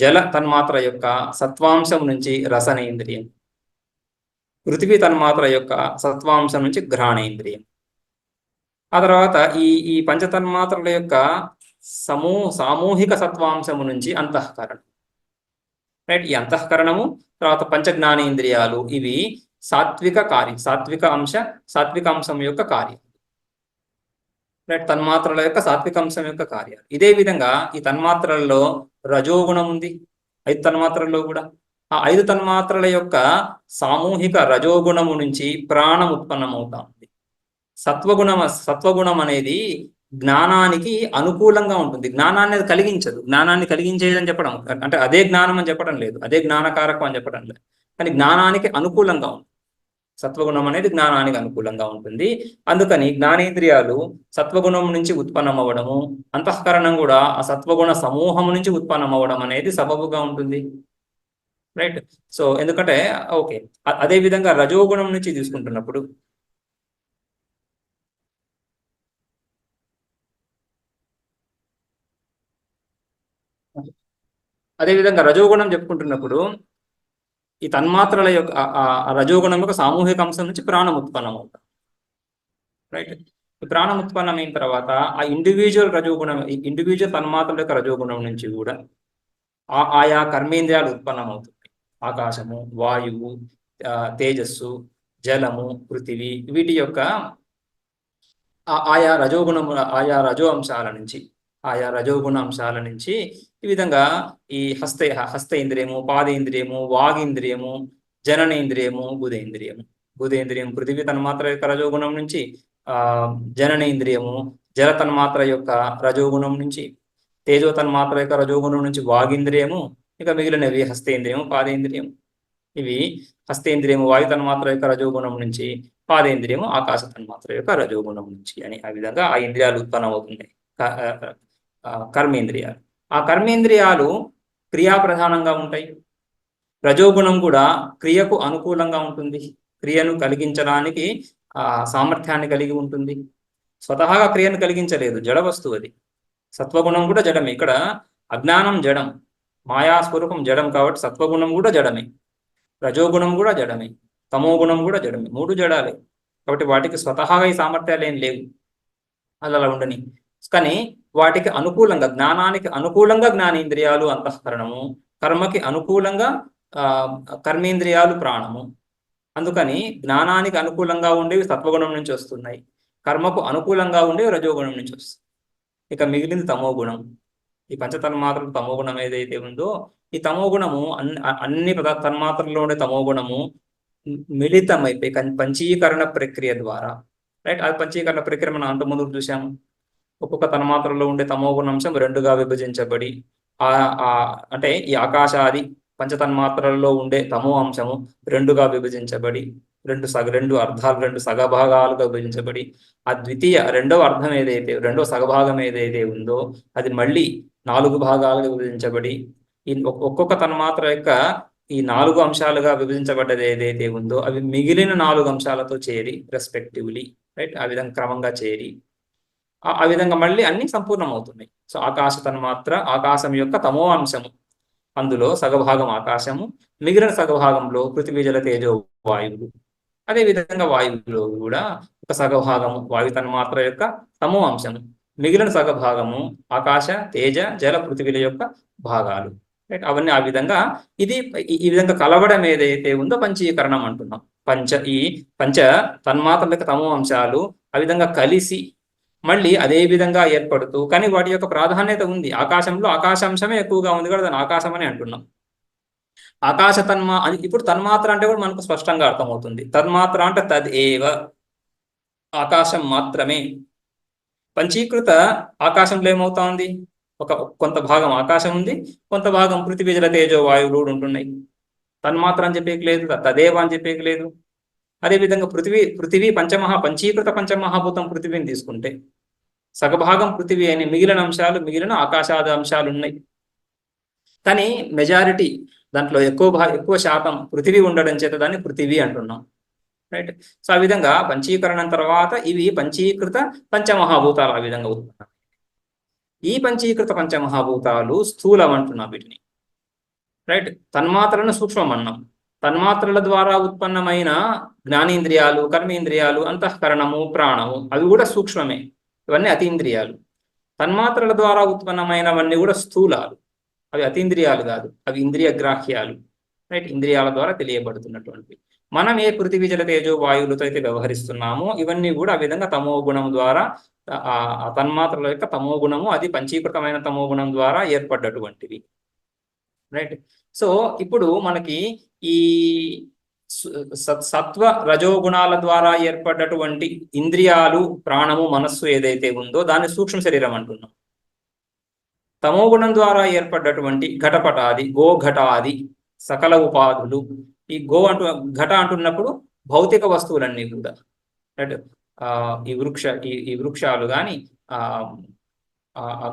[SPEAKER 1] జల తన్మాత్ర యొక్క సత్వాంశం నుంచి రసనేంద్రియం, పృథివీ తన్మాత్ర యొక్క సత్వాంశం నుంచి ఘ్రాణేంద్రియం. ఆ తర్వాత ఈ పంచతన్మాత్రల యొక్క సామూహిక సత్వాంశము నుంచి అంతఃకరణం, రైట్. ఈ అంతఃకరణము తర్వాత పంచజ్ఞానేంద్రియాలు, ఇవి సాత్విక అంశం యొక్క కార్యం, రైట్. తన్మాత్రల యొక్క సాత్వికాంశం యొక్క కార్యాలు. ఇదే విధంగా ఈ తన్మాత్రలలో రజోగుణం ఉంది 5 తన్మాత్రల్లో కూడా. ఆ 5 తన్మాత్రల యొక్క సామూహిక రజోగుణము నుంచి ప్రాణం ఉత్పన్నమవుతా ఉంది. సత్వగుణం అనేది జ్ఞానానికి అనుకూలంగా ఉంటుంది. జ్ఞానాన్ని అది కలిగించదు. జ్ఞానాన్ని కలిగించేదని చెప్పడం అంటే అదే జ్ఞానం అని చెప్పడం లేదు, అదే జ్ఞానకారకం అని చెప్పడం లేదు, కానీ జ్ఞానానికి అనుకూలంగా ఉంటుంది. సత్వగుణం అనేది జ్ఞానానికి అనుకూలంగా ఉంటుంది. అందుకని జ్ఞానేంద్రియాలు సత్వగుణం నుంచి ఉత్పన్నం అవ్వడము, అంతఃకరణం కూడా ఆ సత్వగుణ సమూహం నుంచి ఉత్పన్నం అవ్వడం అనేది సబబుగా ఉంటుంది, రైట్. సో ఎందుకంటే ఓకే, అదే విధంగా రజోగుణం నుంచి తీసుకుంటున్నప్పుడు రజోగుణం చెప్పుకుంటున్నప్పుడు ఈ తన్మాత్రల యొక్క రజోగుణం యొక్క సామూహిక అంశం నుంచి ప్రాణం ఉత్పన్నం అవుతాం, రైట్. ఈ ప్రాణం ఉత్పన్నమైన తర్వాత ఆ ఇండివిజువల్ తన్మాత్రల యొక్క రజోగుణం నుంచి కూడా ఆయా కర్మేంద్రియాలు ఉత్పన్నం అవుతుంది. ఆకాశము, వాయువు, తేజస్సు, జలము, పృథివీ, వీటి యొక్క ఆయా రజోగుణ అంశాల నుంచి ఈ విధంగా ఈ హస్తేంద్రియము, పాదేంద్రియము, వాగేంద్రియము, జననేంద్రియము, బుధేంద్రియం పృథివీ తన్మాత్ర యొక్క రజోగుణం నుంచి జననేంద్రియము జల తన్మాత్ర యొక్క రజోగుణం నుంచి, తేజో తన్మాత్ర యొక్క రజోగుణం నుంచి వాగింద్రియము, ఇక మిగిలినవి హస్తేంద్రియము, పాదేంద్రియం. ఇవి హస్తేంద్రియము వాయు తన్మాత్ర యొక్క రజోగుణం నుంచి, పాదేంద్రియము ఆకాశ తన్మాత్ర యొక్క రజోగుణం నుంచి అని ఆ విధంగా ఆ ఇంద్రియాలు ఉత్పన్నమవుతున్నాయి, కర్మేంద్రియాలు. ఆ కర్మేంద్రియాలు క్రియాప్రధానంగా ఉంటాయి. రజోగుణం కూడా క్రియకు అనుకూలంగా ఉంటుంది, క్రియను కలిగించడానికి సామర్థ్యాన్ని కలిగి ఉంటుంది. స్వతహాగా క్రియను కలిగించలేదు, జడ వస్తువు అది. సత్వగుణం కూడా జడమే. ఇక్కడ అజ్ఞానం జడం, మాయాస్వరూపం జడం కాబట్టి సత్వగుణం కూడా జడమే, రజోగుణం కూడా జడమే, తమోగుణం కూడా జడమే, మూడు జడాలే. కాబట్టి వాటికి స్వతహాగా ఈ సామర్థ్యాలు ఏం లేవు, అలా ఉండని. కానీ వాటికి అనుకూలంగా, జ్ఞానానికి అనుకూలంగా జ్ఞానేంద్రియాలు అంతఃకరణము, కర్మకి అనుకూలంగా కర్మేంద్రియాలు ప్రాణము. అందుకని జ్ఞానానికి అనుకూలంగా ఉండేవి సత్వగుణం నుంచి వస్తున్నాయి, కర్మకు అనుకూలంగా ఉండేవి రజోగుణం నుంచి వస్తాయి. ఇక మిగిలింది తమోగుణం. ఈ పంచతన్మాత్రలు తమోగుణం ఏదైతే ఉందో, ఈ తమోగుణము అన్ని తన్మాత్రల్లో ఉండే తమోగుణము మిళితమైపోయి పంచీకరణ ప్రక్రియ ద్వారా, రైట్. అది పంచీకరణ ప్రక్రియ మనం అంత ముందు చూసాము. ఒక్కొక్క తన్మాత్రలో ఉండే తమోగుణాంశం రెండుగా విభజించబడి, అంటే ఈ ఆకాశాది పంచతన్మాత్రలలో ఉండే తమో అంశము రెండుగా విభజించబడి, రెండు అర్థాలు, రెండు సగభాగాలుగా విభజించబడి, ఆ రెండవ అర్థం ఏదైతే, రెండవ సగభాగం ఏదైతే ఉందో అది మళ్ళీ 4 భాగాలుగా విభజించబడి, ఈ ఒక్కొక్క తన్మాత్ర యొక్క ఈ 4 అంశాలుగా విభజించబడ్డది ఏదైతే ఉందో అవి మిగిలిన 4 అంశాలతో చేరి రెస్పెక్టివ్లీ, రైట్, ఆ విధంగా క్రమంగా చేరి ఆ విధంగా మళ్ళీ అన్ని సంపూర్ణం అవుతున్నాయి. సో ఆకాశ తన్మాత్ర, ఆకాశం యొక్క తమో అంశము, అందులో సగభాగం ఆకాశము, మిగిలిన సగభాగంలో పృథివీ జల తేజో వాయువులు. అదేవిధంగా వాయువులో కూడా ఒక సగభాగము వాయు తన్మాత్ర యొక్క తమో అంశము, మిగిలిన సగభాగము ఆకాశ తేజ జల పృథివీల యొక్క భాగాలు, రైట్. అవన్నీ ఆ విధంగా ఈ విధంగా కలవడం ఏదైతే ఉందో పంచీకరణం అంటున్నాం. ఈ పంచ తన్మాత్రల యొక్క తమో అంశాలు ఆ విధంగా కలిసి మళ్ళీ అదే విధంగా ఏర్పడుతూ, కానీ వాటి యొక్క ప్రాధాన్యత ఉంది. ఆకాశంలో ఆకాశాంశమే ఎక్కువగా ఉంది కూడా దాన్ని ఆకాశం అని అంటున్నాం. ఆకాశ ఇప్పుడు తన్మాత్ర అంటే కూడా మనకు స్పష్టంగా అర్థమవుతుంది. తన్మాత్ర అంటే తదేవ, ఆకాశం మాత్రమే. పంచీకృత ఆకాశంలో ఏమవుతా ఉంది, కొంత భాగం ఆకాశం ఉంది, కొంత భాగం పృథివీ జల తేజో వాయువులు ఉంటున్నాయి. తన్మాత్ర అని చెప్పేకి లేదు, తదేవ అని చెప్పేకి లేదు. అదేవిధంగా పృథివీ పంచీకృత పంచమహాభూతం పృథివీని తీసుకుంటే సగభాగం పృథివీ అని మిగిలిన అంశాలు, మిగిలిన ఆకాశాది అంశాలు ఉన్నాయి. కానీ మెజారిటీ దాంట్లో ఎక్కువ శాతం పృథివీ ఉండడం చేత దాన్ని పృథివీ అంటున్నాం, రైట్. సో ఆ విధంగా పంచీకరణం తర్వాత ఇవి పంచీకృత పంచమహాభూతాలు ఆ విధంగా ఉత్పన్నం. ఈ పంచీకృత పంచమహాభూతాలు స్థూలం అంటున్నాం వీటిని, రైట్. తన్మాత్రలను సూక్ష్మం అన్నాం. తన్మాత్రల ద్వారా ఉత్పన్నమైన జ్ఞానేంద్రియాలు, కర్మేంద్రియాలు, అంతఃకరణము, ప్రాణము అవి కూడా సూక్ష్మమే, ఇవన్నీ అతీంద్రియాలు. తన్మాత్రల ద్వారా ఉత్పన్నమైనవన్నీ కూడా స్థూలాలు, అవి అతీంద్రియాలు కాదు, అవి ఇంద్రియ గ్రాహ్యాలు, రైట్. ఇంద్రియాల ద్వారా తెలియబడుతున్నటువంటివి. మనం ఏ పృథివీ జల తేజో వాయువులతో అయితే వ్యవహరిస్తున్నామో ఇవన్నీ కూడా ఆ విధంగా తమో గుణం ద్వారా, ఆ తన్మాత్రల యొక్క తమో గుణము అది పంచీకృతమైన తమో గుణం ద్వారా ఏర్పడ్డటువంటివి, రైట్. సో ఇప్పుడు మనకి ఈ సత్వ రజోగుణాల ద్వారా ఏర్పడ్డటువంటి ఇంద్రియాలు, ప్రాణము, మనస్సు ఏదైతే ఉందో దాన్ని సూక్ష్మ శరీరం అంటున్నాం. తమోగుణం ద్వారా ఏర్పడ్డటువంటి ఘటపటాది, గోఘటాది సకల ఉపాధులు. ఈ ఘట అంటున్నప్పుడు భౌతిక వస్తువులన్నీ కూడా, రైట్. ఈ వృక్షాలు కానీ,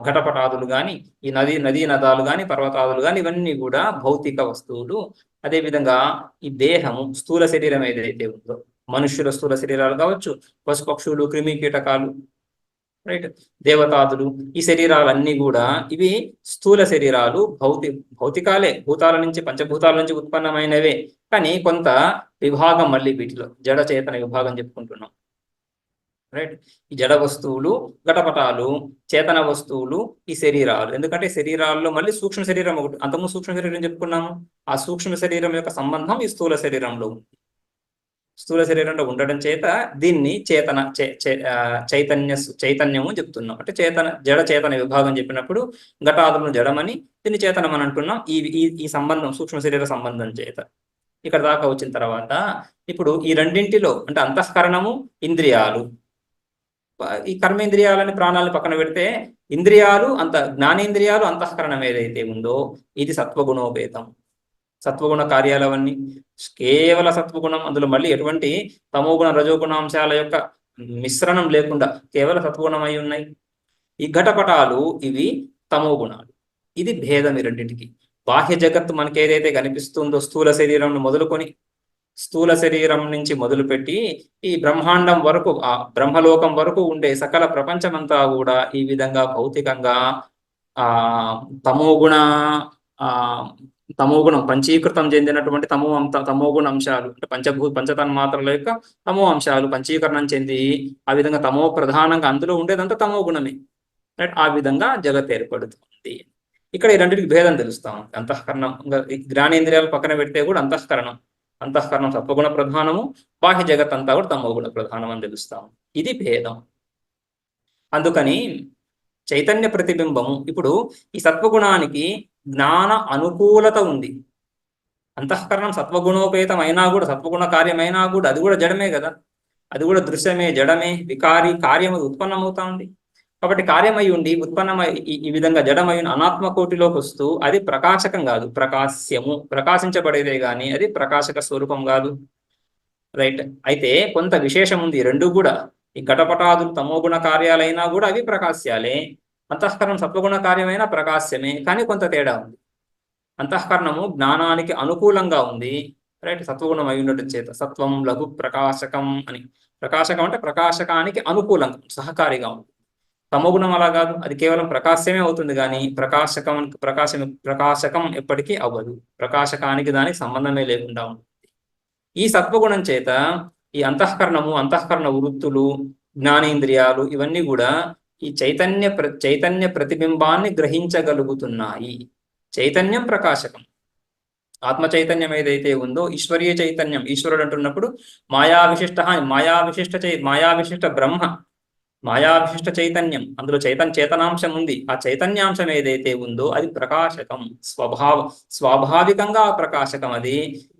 [SPEAKER 1] ఘటపటాదులు కానీ, ఈ నదీ నదాలు కానీ, పర్వతాదులు కానీ, ఇవన్నీ కూడా భౌతిక వస్తువులు. అదేవిధంగా ఈ దేహము, స్థూల శరీరం ఏదైతే ఉందో, మనుష్యుల స్థూల శరీరాలు కావచ్చు, పశుపక్షులు, క్రిమి కీటకాలు, రైట్, దేవతాదులు, ఈ శరీరాలన్నీ కూడా ఇవి స్థూల శరీరాలు, భౌతికాలే, భూతాల నుంచి, పంచభూతాల నుంచి ఉత్పన్నమైనవే. కానీ కొంత విభాగం మళ్ళీ వీటిలో జడ చేతన విభాగం చెప్పుకుంటున్నాం, రైట్. ఈ జడ వస్తువులు, ఘటపటాలు, చేతన వస్తువులు, ఈ శరీరాలు. ఎందుకంటే శరీరాల్లో మళ్ళీ సూక్ష్మ శరీరం ఒకటి, అంతము సూక్ష్మ శరీరం చెప్పుకున్నాము. ఆ సూక్ష్మ శరీరం యొక్క సంబంధం ఈ స్థూల శరీరంలో ఉంది. స్థూల శరీరంలో ఉండడం చేత దీన్ని చైతన్యము చెప్తున్నాం. అంటే జడ చేతన విభాగం చెప్పినప్పుడు ఘటాదులను జడమని, దీన్ని చేతనం అని అంటున్నాం. ఈ సంబంధం సూక్ష్మ శరీర సంబంధం చేత ఇక్కడ దాకా వచ్చిన తర్వాత ఇప్పుడు ఈ రెండింటిలో అంటే అంతఃకరణము, ఇంద్రియాలు, ఈ కర్మేంద్రియాలని ప్రాణాలను పక్కన పెడితే ఇంద్రియాలు జ్ఞానేంద్రియాలు అంతఃకరణం ఏదైతే ఉందో ఇది సత్వగుణోపేతం. సత్వగుణ కార్యాలవన్నీ కేవల సత్వగుణం, అందులో మళ్ళీ ఎటువంటి తమోగుణ రజోగుణ అంశాల యొక్క మిశ్రణం లేకుండా కేవల సత్వగుణం అయి ఉన్నాయి. ఈ ఘటపటాలు ఇవి తమో గుణాలు. ఇది భేదం ఈ రెండింటికి. బాహ్య జగత్తు మనకి ఏదైతే కనిపిస్తుందో స్థూల శరీరం మొదలుకొని, స్థూల శరీరం నుంచి మొదలుపెట్టి ఈ బ్రహ్మాండం వరకు, ఆ బ్రహ్మలోకం వరకు ఉండే సకల ప్రపంచమంతా కూడా ఈ విధంగా భౌతికంగా తమోగుణ తమోగుణం పంచీకృతం చెందినటువంటి తమోగుణ అంశాలు, అంటే పంచతన్మాత్రల యొక్క తమో అంశాలు పంచీకరణం చెంది ఆ విధంగా తమో ప్రధానంగా అందులో ఉండేదంతా తమో గుణమే. రైట్? ఆ విధంగా జగత్ ఏర్పడుతుంది. ఇక్కడ ఈ రెండింటికి భేదం తెలుస్తాం. అంతఃకరణం, జ్ఞానేంద్రియాలు పక్కన పెడితే కూడా అంతఃకరణం సత్వగుణ ప్రధానము, బాహ్య జగత్ అంతా కూడా తమోగుణ ప్రధానం అని తెలుస్తాం. ఇది భేదం. అందుకని చైతన్య ప్రతిబింబము, ఇప్పుడు ఈ సత్వగుణానికి జ్ఞాన అనుకూలత ఉంది. అంతఃకరణం సత్వగుణోపేతం అయినా కూడా, సత్వగుణ కార్యమైనా కూడా అది కూడా జడమే కదా, అది కూడా దృశ్యమే, జడమే, వికారి కార్యం ఉత్పన్నమవుతా ఉంది. కాబట్టి కార్యమై ఉండి ఉత్పన్నమై ఈ విధంగా జడమై అనాత్మ కోటిలోకి వస్తూ అది ప్రకాశకం కాదు, ప్రకాశ్యము, ప్రకాశించబడేదే కానీ అది ప్రకాశక స్వరూపం కాదు. రైట్? అయితే కొంత విశేషం ఉంది. రెండు కూడా, ఈ ఘటపటాదులు తమోగుణ కార్యాలైనా కూడా అవి ప్రకాశ్యాలే, అంతఃకరణం సత్వగుణ కార్యమైనా ప్రకాశ్యమే, కానీ కొంత తేడా ఉంది. అంతఃకరణము జ్ఞానానికి అనుకూలంగా ఉంది. రైట్? సత్వగుణం అయి ఉండటం చేత సత్వం లఘు ప్రకాశకం అని. ప్రకాశకం అంటే ప్రకాశకానికి అనుకూలంగా సహకారిగా ఉంది. తమోగుణం అలా కాదు, అది కేవలం ప్రకాశ్యమే అవుతుంది కానీ ప్రకాశకం ఎప్పటికీ అవ్వదు. ప్రకాశకానికి దానికి సంబంధమే లేకుండా ఉంటుంది. ఈ సత్వగుణం చేత ఈ అంతఃకరణ వృత్తులు, జ్ఞానేంద్రియాలు ఇవన్నీ కూడా ఈ చైతన్య ప్రతిబింబాన్ని గ్రహించగలుగుతున్నాయి. చైతన్యం ప్రకాశకం. ఆత్మ చైతన్యం ఏదైతే ఉందో ఈశ్వరీయ చైతన్యం, ఈశ్వరుడు అంటున్నప్పుడు మాయావిశిష్ట బ్రహ్మ, మాయావిశిష్ట చైతన్యం, అందులో చేతనాంశం ఉంది. ఆ చైతన్యాంశం ఏదైతే ఉందో అది ప్రకాశకం, స్వాభావికంగా ప్రకాశకం. అది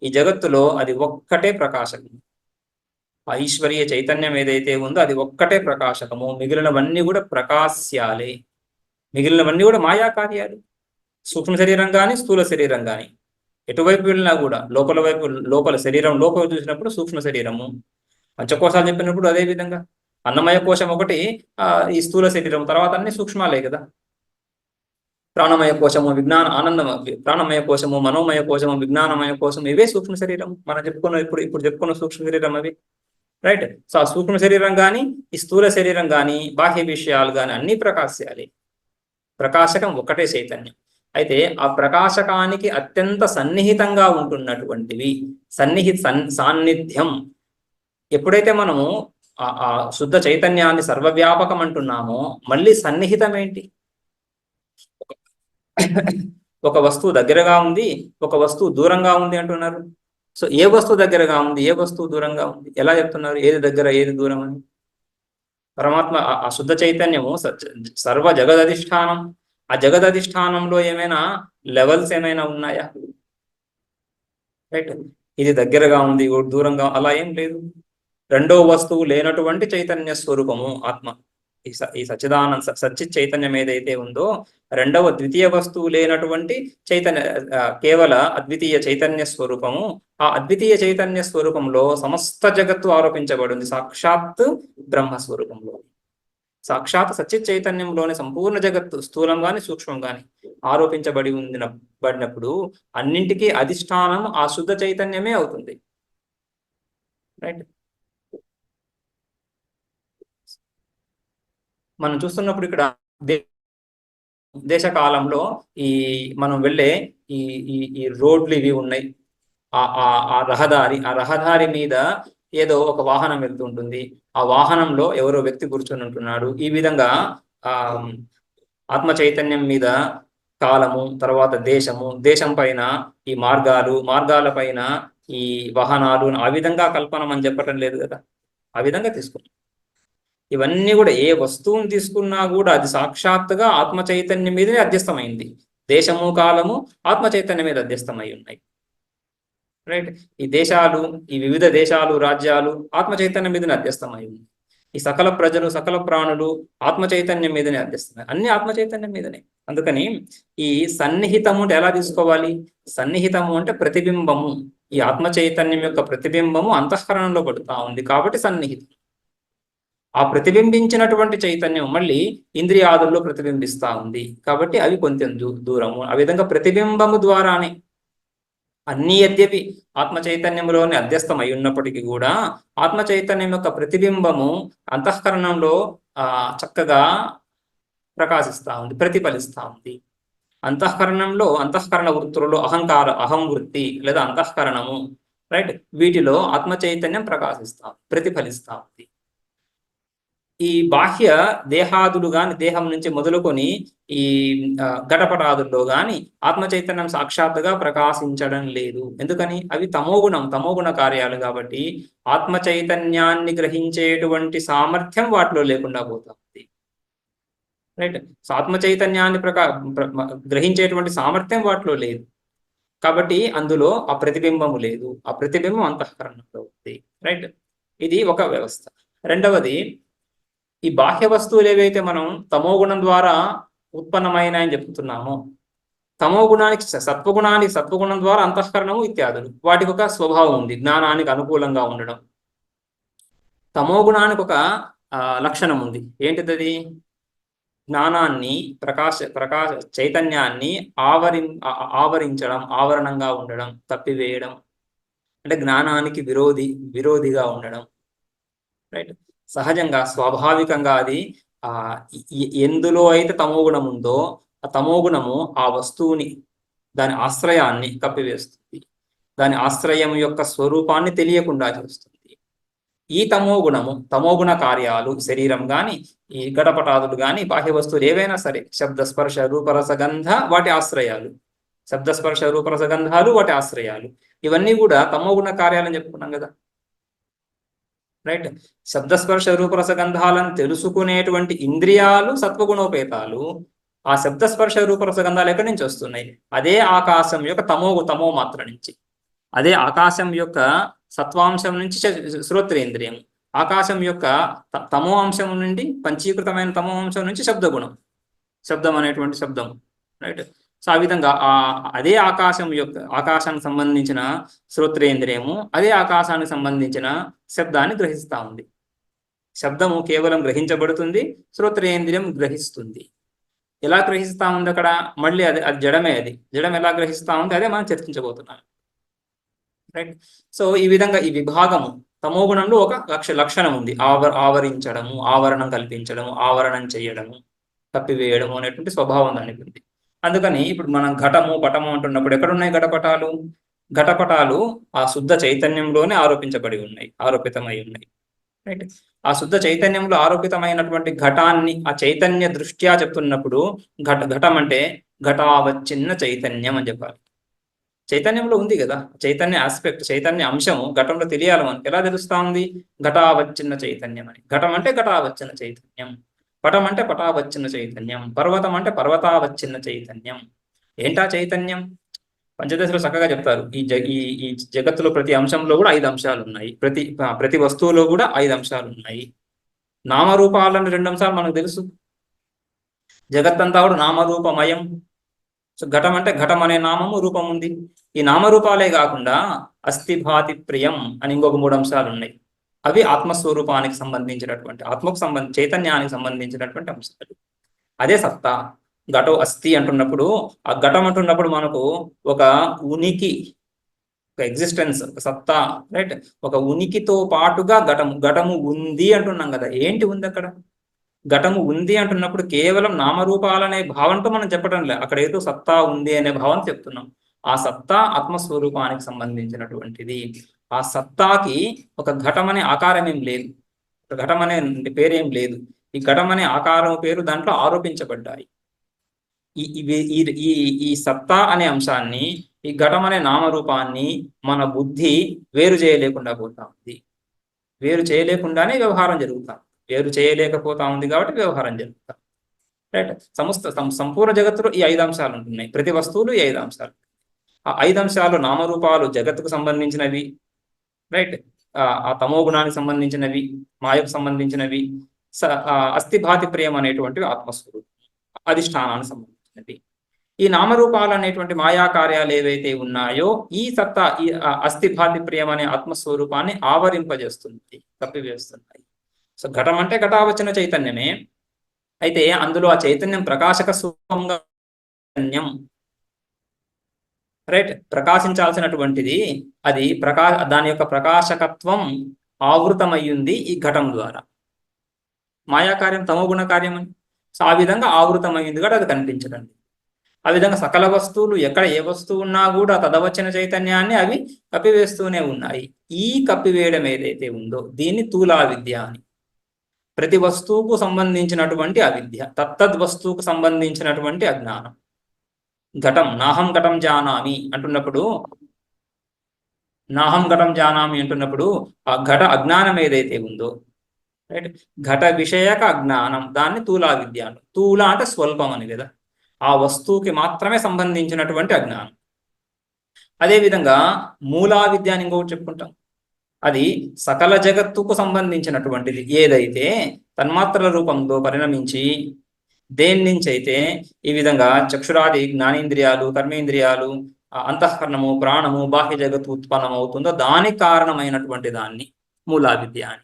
[SPEAKER 1] ఈ జగత్తులో అది ఒక్కటే ప్రకాశకం. ఆ ఈశ్వరీయ చైతన్యం ఏదైతే ఉందో అది ఒక్కటే ప్రకాశకము. మిగిలినవన్నీ కూడా ప్రకాశ్యాలే, మిగిలినవన్నీ కూడా మాయా కార్యాలు. సూక్ష్మ శరీరం కానీ స్థూల శరీరం కానీ ఎటువైపు వెళ్ళినా కూడా లోపల శరీరం లోపల చూసినప్పుడు సూక్ష్మ శరీరము, పంచకోశాలు చెప్పినప్పుడు అదే విధంగా అన్నమయ కోశం ఒకటి ఈ స్థూల శరీరం, తర్వాత అన్ని సూక్ష్మాలే కదా. ప్రాణమయ కోశము, ప్రాణమయ కోశము, మనోమయ కోశము, విజ్ఞానమయ కోశము, ఇవే సూక్ష్మ శరీరం. మనం ఇప్పుడు చెప్పుకున్న సూక్ష్మ శరీరం అవి. రైట్? సో ఆ సూక్ష్మ శరీరం కానీ ఈ స్థూల శరీరం కానీ బాహ్య విషయాలు కానీ అన్ని ప్రకాశ్యాలే. ప్రకాశకం ఒకటే చైతన్యం. అయితే ఆ ప్రకాశకానికి అత్యంత సన్నిహితంగా ఉంటున్నటువంటివి సాన్నిధ్యం. ఎప్పుడైతే మనము ఆ శుద్ధ చైతన్యాన్ని సర్వవ్యాపకం అంటున్నామో, మళ్ళీ సన్నిహితం ఏంటి? ఒక వస్తువు దగ్గరగా ఉంది, ఒక వస్తువు దూరంగా ఉంది అంటున్నారు. సో ఏ వస్తువు దగ్గరగా ఉంది, ఏ వస్తువు దూరంగా ఉంది, ఎలా చెప్తున్నారు? ఏది దగ్గర ఏది దూరం అని? పరమాత్మ ఆ శుద్ధ చైతన్యము సర్వ జగదధిష్టానం. ఆ జగదధిష్టానంలో ఏమైనా లెవెల్స్ ఏమైనా ఉన్నాయా? రైట్? ఇది దగ్గరగా ఉంది, దూరంగా, అలా ఏం లేదు. రెండో వస్తువు లేనటువంటి చైతన్య స్వరూపము ఆత్మ. ఈ సచ్చిదానంద చైతన్యం ఏదైతే ఉందో రెండవ ద్వితీయ వస్తువు లేనటువంటి కేవల అద్వితీయ చైతన్య స్వరూపము. ఆ అద్వితీయ చైతన్య స్వరూపంలో సమస్త జగత్తు ఆరోపించబడింది సాక్షాత్ బ్రహ్మస్వరూపంలో. సాక్షాత్ సచ్చిత్ చైతన్యంలోని సంపూర్ణ జగత్తు స్థూలం గాని సూక్ష్మం గాని బడినప్పుడు అన్నింటికీ అధిష్టానం ఆ శుద్ధ చైతన్యమే అవుతుంది. రైట్? మనం చూస్తున్నప్పుడు ఇక్కడ దేశకాలంలో మనం వెళ్ళే ఈ రోడ్లు ఇవి ఉన్నాయి. ఆ రహదారి మీద ఏదో ఒక వాహనం వెళ్తుంటుంది. ఆ వాహనంలో ఎవరో వ్యక్తి కూర్చొని ఉంటున్నాడు. ఈ విధంగా ఆత్మ చైతన్యం మీద కాలము, తర్వాత దేశం పైన ఈ మార్గాల పైన ఈ వాహనాలు, ఆ విధంగా కల్పనం అని చెప్పటం లేదు కదా. ఆ విధంగా తీసుకున్నాం. ఇవన్నీ కూడా ఏ వస్తువుని తీసుకున్నా కూడా అది సాక్షాత్తుగా ఆత్మ చైతన్యం మీదనే అధ్యస్థమైంది. దేశము కాలము ఆత్మ చైతన్యం మీద అధ్యస్థమై ఉన్నాయి. రైట్? ఈ వివిధ దేశాలు రాజ్యాలు ఆత్మ చైతన్యం మీదనే అధ్యస్థమై ఉంది. ఈ సకల ప్రజలు సకల ప్రాణులు ఆత్మ చైతన్యం మీదనే అర్థిస్తున్నాయి, అన్ని ఆత్మ చైతన్యం మీదనే. అందుకని ఈ సన్నిహితము అంటే ఎలా తీసుకోవాలి? సన్నిహితము అంటే ప్రతిబింబము, ఈ ఆత్మ చైతన్యం యొక్క ప్రతిబింబము అంతఃకరణంలో పడుతూ ఉంది కాబట్టి సన్నిహితం. ఆ ప్రతిబింబించినటువంటి చైతన్యం మళ్ళీ ఇంద్రియాదుల్లో ప్రతిబింబిస్తూ ఉంది కాబట్టి అవి కొంచెం దూరము. ఆ విధంగా ప్రతిబింబము ద్వారానే అన్ని యద్యపి ఆత్మ చైతన్యంలోనే అధ్యస్థమై ఉన్నప్పటికీ కూడా ఆత్మ చైతన్యం యొక్క ప్రతిబింబము అంతఃకరణంలో చక్కగా ప్రకాశిస్తూ ఉంది, ప్రతిఫలిస్తూ ఉంది. అంతఃకరణంలో అంతఃకరణ వృత్తులలో అహం వృత్తి లేదా అంతఃకరణము, రైట్, వీటిలో ఆత్మ చైతన్యం ప్రకాశిస్తా ప్రతిఫలిస్తూ ఉంది. ఈ బాహ్య దేహాదులు గాని, దేహం నుంచి మొదలుకొని ఈ ఘటపటాదుల్లో గాని ఆత్మ చైతన్యం సాక్షాత్తుగా ప్రకాశించడం లేదు. ఎందుకని? అవి తమోగుణ కార్యాలు కాబట్టి ఆత్మ చైతన్యాన్ని గ్రహించేటువంటి సామర్థ్యం వాటిలో లేకుండా పోతుంది, రైట్. సో ఆత్మ చైతన్యాన్ని గ్రహించేటువంటి సామర్థ్యం వాటిలో లేదు కాబట్టి అందులో ఆ ప్రతిబింబము లేదు. ఆ ప్రతిబింబం అంతఃకరణంలో ఉంది, రైట్. ఇది ఒక వ్యవస్థ. రెండవది, ఈ బాహ్య వస్తువులు ఏవైతే మనం తమోగుణం ద్వారా ఉత్పన్నమైనాయని చెప్తున్నామో, తమోగుణానికి సత్వగుణం ద్వారా అంతఃకరణము ఇత్యాదులు, వాటికి ఒక స్వభావం ఉంది, జ్ఞానానికి అనుకూలంగా ఉండడం. తమోగుణానికి ఒక లక్షణం ఉంది, ఏంటిది? జ్ఞానాన్ని ప్రకాశ చైతన్యాన్ని ఆవరించడం, ఆవరణంగా ఉండడం, తప్పివేయడం, అంటే జ్ఞానానికి విరోధిగా ఉండడం, రైట్. సహజంగా స్వాభావికంగా అది ఎందులో అయితే తమోగుణం ఉందో ఆ తమోగుణము ఆ వస్తువుని, దాని ఆశ్రయాన్ని కప్పివేస్తుంది, దాని ఆశ్రయం యొక్క స్వరూపాన్ని తెలియకుండా చేస్తుంది. ఈ తమోగుణ కార్యాలు, శరీరం గాని, ఈ ఘటపటాదులు గాని, బాహ్య వస్తువులు ఏవైనా సరే, శబ్దస్పర్శ రూపరసగంధ వాటి ఆశ్రయాలు, శబ్దస్పర్శ రూపరసగంధాలు వాటి ఆశ్రయాలు, ఇవన్నీ కూడా తమోగుణ కార్యాలని చెప్పుకున్నాం కదా, రైట్. శబ్దస్పర్శ రూపరసగంధాలను తెలుసుకునేటువంటి ఇంద్రియాలు సత్వగుణోపేతాలు. ఆ శబ్దస్పర్శ రూపరసగంధాలు ఎక్కడి నుంచి వస్తున్నాయి? అదే ఆకాశం యొక్క తమో మాత్ర నుంచి, అదే ఆకాశం యొక్క సత్వాంశం నుంచి శ్రోత్రేంద్రియం, ఆకాశం యొక్క తమో అంశం నుండి, పంచీకృతమైన తమో అంశం నుంచి శబ్దగుణం, శబ్దం అనేటువంటి శబ్దం, రైట్. సో ఆ విధంగా అదే ఆకాశానికి సంబంధించిన శ్రోత్రేంద్రియము అదే ఆకాశానికి సంబంధించిన శబ్దాన్ని గ్రహిస్తూ ఉంది. శబ్దము కేవలం గ్రహించబడుతుంది, శ్రోత్రేంద్రియం గ్రహిస్తుంది. ఎలా గ్రహిస్తూ ఉంది అక్కడ? మళ్ళీ అది జడమే. అది జడం ఎలా గ్రహిస్తూ ఉంది అదే మనం చర్చించబోతున్నాం, రైట్. సో ఈ విధంగా ఈ విభాగము తమోగుణంలో ఒక లక్షణం ఉంది, ఆవరించడము, ఆవరణం కల్పించడము, ఆవరణం చేయడము, తప్పివేయడము అనేటువంటి స్వభావం దానికి ఉంది. అందుకని ఇప్పుడు మనం ఘటము పటము అంటున్నప్పుడు ఎక్కడున్నాయి ఘటపటాలు? ఘటపటాలు ఆ శుద్ధ చైతన్యంలోనే ఆరోపితమై ఉన్నాయి, రైట్. ఆ శుద్ధ చైతన్యంలో ఆరోపితమైనటువంటి ఘటాన్ని ఆ చైతన్య దృష్ట్యా చెప్తున్నప్పుడు ఘటం అంటే ఘటావచ్చిన్న చైతన్యం అని చెప్పాలి. చైతన్యంలో ఉంది కదా చైతన్య ఆస్పెక్ట్, చైతన్య అంశము ఘటంలో తెలియాలి మనకి. ఎలా తెలుస్తా ఉంది? ఘటావచ్చిన్న చైతన్యం అని. ఘటం అంటే ఘటావచ్చిన్న చైతన్యం, పటం అంటే పటావచ్చిన్న చైతన్యం, పర్వతం అంటే పర్వతావచ్చిన్న చైతన్యం. ఏంటా చైతన్యం? పంచదశలో చక్కగా చెప్తారు. ఈ జగత్తులో ప్రతి అంశంలో కూడా 5 అంశాలు ఉన్నాయి, ప్రతి వస్తువులో కూడా 5 అంశాలు ఉన్నాయి. నామరూపాలని 2 అంశాలు మనకు తెలుసు. జగత్తంతా కూడా నామరూపమయం. సో ఘటం అంటే ఘటం అనే నామము, రూపం ఉంది. ఈ నామరూపాలే కాకుండా అస్థి భాతి ప్రియం అని ఇంకొక 3 అంశాలు ఉన్నాయి. అవి ఆత్మస్వరూపానికి సంబంధించినటువంటి, చైతన్యానికి సంబంధించినటువంటి అంశాలు. అదే సత్తా. ఘటో అస్థి అంటున్నప్పుడు, ఆ ఘటం అంటున్నప్పుడు మనకు ఒక ఉనికి, ఒక ఎగ్జిస్టెన్స్, ఒక సత్తా, రైట్. ఒక ఉనికితో పాటుగా ఘటము ఉంది అంటున్నాం కదా. ఏంటి ఉంది అక్కడ? ఘటము ఉంది అంటున్నప్పుడు కేవలం నామరూపాలనే భావంతో మనం చెప్పడం లేదు, అక్కడ ఏదో సత్తా ఉంది అనే భావం చెప్తున్నాం. ఆ సత్తా ఆత్మస్వరూపానికి సంబంధించినటువంటిది. ఆ సత్తాకి ఒక ఘటం అనే ఆకారం ఏం లేదు, ఘటం అనే పేరేం లేదు. ఈ ఘటం అనే ఆకారం పేరు దాంట్లో ఆరోపించబడ్డాయి. ఈ సత్తా అనే అంశాన్ని, ఈ ఘటం అనే నామరూపాన్ని మన బుద్ధి వేరు చేయలేకుండా పోతా ఉంది. వేరు చేయలేకుండానే వ్యవహారం జరుగుతాం, వేరు చేయలేకపోతా ఉంది కాబట్టి వ్యవహారం జరుగుతాం, రైట్. సంపూర్ణ జగత్తులో ఈ 5 అంశాలు ఉంటున్నాయి, ప్రతి వస్తువులు ఈ 5 అంశాలు. ఆ 5 అంశాలు నామరూపాలు జగత్తుకు సంబంధించినవి, రైట్. ఆ తమో గుణానికి సంబంధించినవి, మాయకు సంబంధించినవి. అస్థిభాతి ప్రియం అనేటువంటివి ఆత్మస్వరూపం, అధిష్టానానికి సంబంధించినవి. ఈ నామరూపాలు అనేటువంటి మాయా కార్యాలు ఏవైతే ఉన్నాయో ఈ సత్తా, ఈ అస్థిభాతి ప్రియం అనే ఆత్మస్వరూపాన్ని ఆవరింపజేస్తుంది, కప్పివేస్తున్నాయి. సో ఘటం అంటే ఘటావచన చైతన్యమే. అయితే అందులో ఆ చైతన్యం ప్రకాశక స్వరూపంగా చైతన్యం, రైట్, ప్రకాశించాల్సినటువంటిది అది దాని యొక్క ప్రకాశకత్వం ఆవృతమయ్యింది ఈ ఘటం ద్వారా. మాయాకార్యం తమోగుణ కార్యం అని. సో ఆ విధంగా ఆవృతమైంది కూడా అది కనిపించదండి. ఆ విధంగా సకల వస్తువులు ఎక్కడ ఏ వస్తువు ఉన్నా కూడా తదవచన చైతన్యాన్ని అవి కప్పివేస్తూనే ఉన్నాయి. ఈ కప్పివేయడం ఏదైతే ఉందో దీన్ని స్థూలా విద్య అని. ప్రతి వస్తువుకు సంబంధించినటువంటి అవిద్య, తత్తద్ వస్తువుకు సంబంధించినటువంటి అజ్ఞానం. ఘటం నాహం ఘటం జానామి అంటున్నప్పుడు, ఆ ఘట అజ్ఞానం ఏదైతే ఉందో, రైట్, ఘట విషయక అజ్ఞానం, దాన్ని స్థూలా విద్య అంటారు. స్థూల అంటే స్వల్పం అని కదా, ఆ వస్తువుకి మాత్రమే సంబంధించినటువంటి అజ్ఞానం. అదేవిధంగా మూలా విద్య అని ఇంకొకటి చెప్పుకుంటాం. అది సకల జగత్తుకు సంబంధించినటువంటిది. ఏదైతే తన్మాత్రల రూపంలో పరిణమించి దేని నుంచి అయితే ఈ విధంగా చక్షురాది జ్ఞానేంద్రియాలు, కర్మేంద్రియాలు, అంతఃకరణము, ప్రాణము, బాహ్య జగత్తు ఉత్పన్నమవుతుందో దానికి కారణమైనటువంటి దాన్ని మూలా విద్య అని,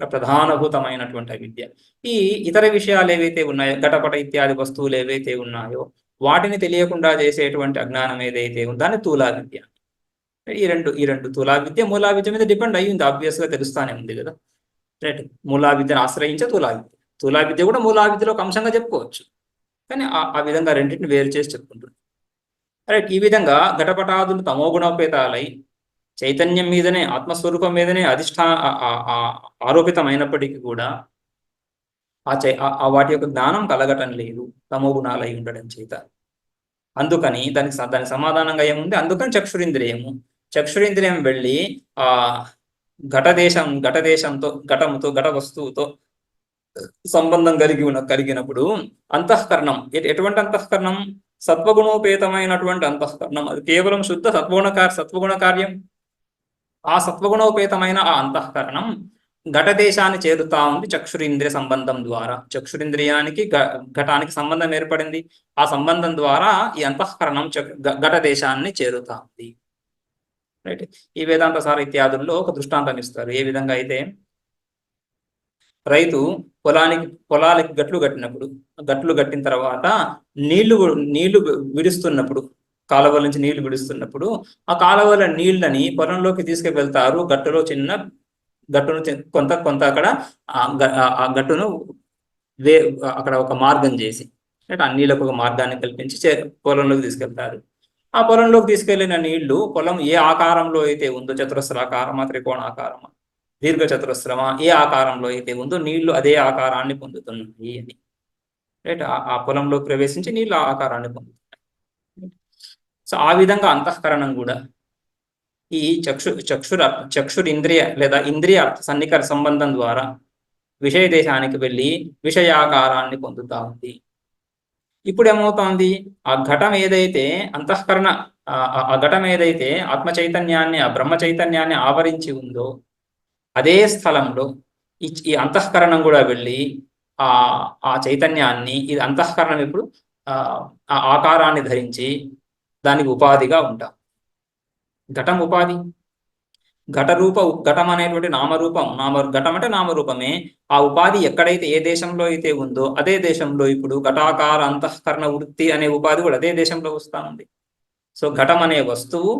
[SPEAKER 1] ప్రధానభూతమైనటువంటి విద్య. ఈ ఇతర విషయాలు ఏవైతే ఉన్నాయో, ఘటపట ఇత్యాది వస్తువులు ఏవైతే ఉన్నాయో వాటిని తెలియకుండా చేసేటువంటి అజ్ఞానం ఏదైతే ఉందో దాన్ని స్థూలా విద్య. ఈ రెండు స్థూలా విద్య మూలా విద్య మీద డిపెండ్ అయ్యింది, ఆబ్వియస్ గా తెలుస్తానే ఉంది కదా, రైట్. మూలా విద్యను ఆశ్రయించే స్థూలా విద్య కూడా మూలా విద్యలో ఒక అంశంగా చెప్పుకోవచ్చు. కానీ ఆ విధంగా రెండింటిని వేరు చేసి చెప్పుకుంటుంది, రైట్. ఈ విధంగా ఘటపటాదులు తమోగుణోపేతాలై చైతన్యం మీదనే, ఆత్మస్వరూపం మీదనే ఆరోపితమైనప్పటికీ కూడా వాటి యొక్క జ్ఞానం కలగటం లేదు, తమో గుణాలై ఉండడం చేత. అందుకని దానికి సమాధానంగా ఏముంది, అందుకని చక్షురింద్రియం వెళ్ళి ఆ ఘటదేశంతో, ఘట వస్తువుతో సంబంధం కలిగినప్పుడు అంతఃకరణం, ఎటువంటి అంతఃకరణం, సత్వగుణోపేతమైనటువంటి అంతఃకరణం. అది కేవలం శుద్ధ సత్వగుణ కార్యం. ఆ సత్వగుణోపేతమైన ఆ అంతఃకరణం ఘటదేశాన్ని చేరుతా ఉంది చక్షురింద్రియ సంబంధం ద్వారా. చక్షురింద్రియానికి ఘటానికి సంబంధం ఏర్పడింది. ఆ సంబంధం ద్వారా ఈ అంతఃకరణం ఘటదేశాన్ని చేరుతా ఉంది, రైట్. ఈ వేదాంత సార ఇత్యాదుల్లో ఒక దృష్టాంతం ఇస్తారు. ఏ విధంగా అయితే రైతు పొలాలకి గట్లు కట్టిన తర్వాత నీళ్లు విడుస్తున్నప్పుడు, కాలువల నుంచి నీళ్లు విడుస్తున్నప్పుడు ఆ కాలువల నీళ్ళని పొలంలోకి తీసుకువెళ్తారు. గట్టును కొంత అక్కడ ఆ గట్టును అక్కడ ఒక మార్గం చేసి, అంటే ఆ నీళ్ళకు ఒక మార్గాన్ని కల్పించి పొలంలోకి తీసుకెళ్తారు. ఆ పొలంలోకి తీసుకెళ్లిన నీళ్లు పొలం ఏ ఆకారంలో అయితే ఉందో, చతురస్రాకారమా, త్రికోణాకారమా, దీర్ఘ చతురస్రమా, ఏ ఆకారంలో అయితే ఉందో నీళ్లు అదే ఆకారాన్ని పొందుతున్నాయి అని, రైట్. ఆ పొలంలోకి ప్రవేశించి నీళ్లు ఆ ఆకారాన్ని పొందుతున్నాయి. సో ఆ విధంగా అంతఃకరణం కూడా ఈ చక్షురింద్రియ లేదా ఇంద్రియ సన్నికర సంబంధం ద్వారా విషయ దేశానికి వెళ్ళి విషయాకారాన్ని పొందుతా ఉంది. ఇప్పుడు ఏమవుతోంది, ఆ ఘటం ఏదైతే అంతఃకరణ, ఆ ఘటం ఏదైతే ఆత్మ చైతన్యాన్ని, ఆ బ్రహ్మ చైతన్యాన్ని ఆవరించి ఉందో అదే స్థలంలో ఈ అంతఃకరణం కూడా వెళ్ళి ఆ చైతన్యాన్ని, ఇది అంతఃకరణం ఇప్పుడు ఆ ఆకారాన్ని ధరించి దానికి ఉపాధిగా ఉంటాం. ఘటం ఉపాధి, ఘటం అనేటువంటి నామరూపం, ఘటం అంటే నామరూపమే. ఆ ఉపాధి ఎక్కడైతే ఏ దేశంలో అయితే ఉందో అదే దేశంలో ఇప్పుడు ఘటాకార అంతఃకరణ వృత్తి అనే ఉపాధి కూడా అదే దేశంలో వస్తూ ఉంది. సో ఘటం అనే వస్తువు,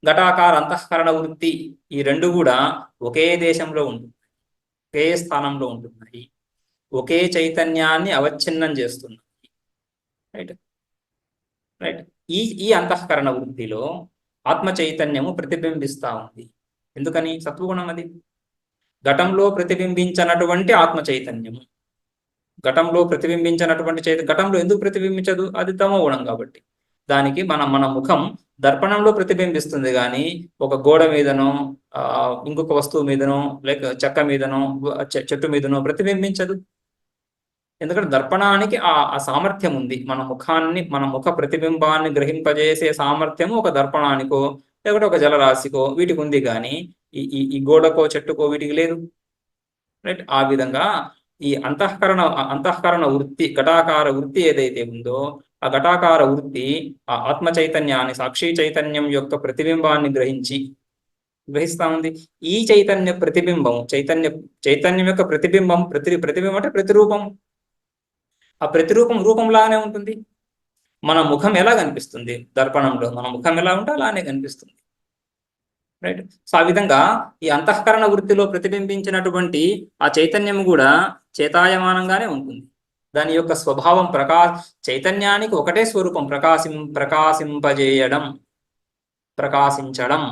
[SPEAKER 1] ఘటాకార అంతఃకరణ వృత్తి, ఈ రెండు కూడా ఒకే దేశంలో ఉంటుంది, ఒకే స్థానంలో ఉంటున్నాయి, ఒకే చైతన్యాన్ని అవచ్ఛిన్నం చేస్తున్నాయి, రైట్. ఈ అంతఃకరణ వృత్తిలో ఆత్మ చైతన్యము ప్రతిబింబిస్తా ఉంది. ఎందుకని, సత్వగుణం అది. ఘటంలో ప్రతిబింబించినటువంటి ఆత్మ చైతన్యము, ఘటంలో ప్రతిబింబించినటువంటి ఘటంలో ఎందుకు ప్రతిబింబించదు, అది తమో గుణం కాబట్టి. దానికి మన ముఖం దర్పణంలో ప్రతిబింబిస్తుంది కానీ ఒక గోడ మీదనో, ఇంకొక వస్తువు మీదనో, లేక చెక్క మీదనో, చెట్టు మీదనో ప్రతిబింబించదు. ఎందుకంటే దర్పణానికి ఆ సామర్థ్యం ఉంది. మన ముఖ ప్రతిబింబాన్ని గ్రహింపజేసే సామర్థ్యము ఒక దర్పణానికో లేకపోతే ఒక జలరాశికో వీటికి ఉంది. కానీ ఈ గోడకో చెట్టుకో వీటికి లేదు, రైట్? ఆ విధంగా ఈ అంతఃకరణ వృత్తి, ఘటాకార వృత్తి ఏదైతే ఉందో ఆ ఘటాకార వృత్తి ఆ ఆత్మ చైతన్యాన్ని, సాక్షి చైతన్యం యొక్క ప్రతిబింబాన్ని గ్రహిస్తా ఉంది. ఈ చైతన్య ప్రతిబింబం, చైతన్యం యొక్క ప్రతిబింబం, ప్రతిబింబం అంటే ప్రతిరూపం. ఆ ప్రతిరూపం రూపంలానే ఉంటుంది. మన ముఖం ఎలా కనిపిస్తుంది దర్పణంలో, మన ముఖం ఎలా ఉంటే అలానే కనిపిస్తుంది, రైట్? సో ఆ విధంగా ఈ అంతఃకరణ వృత్తిలో ప్రతిబింబించినటువంటి ఆ చైతన్యం కూడా చేతాయమానంగానే ఉంటుంది. దాని యొక్క స్వభావం చైతన్యానికి ఒకటే స్వరూపం, ప్రకాశించడం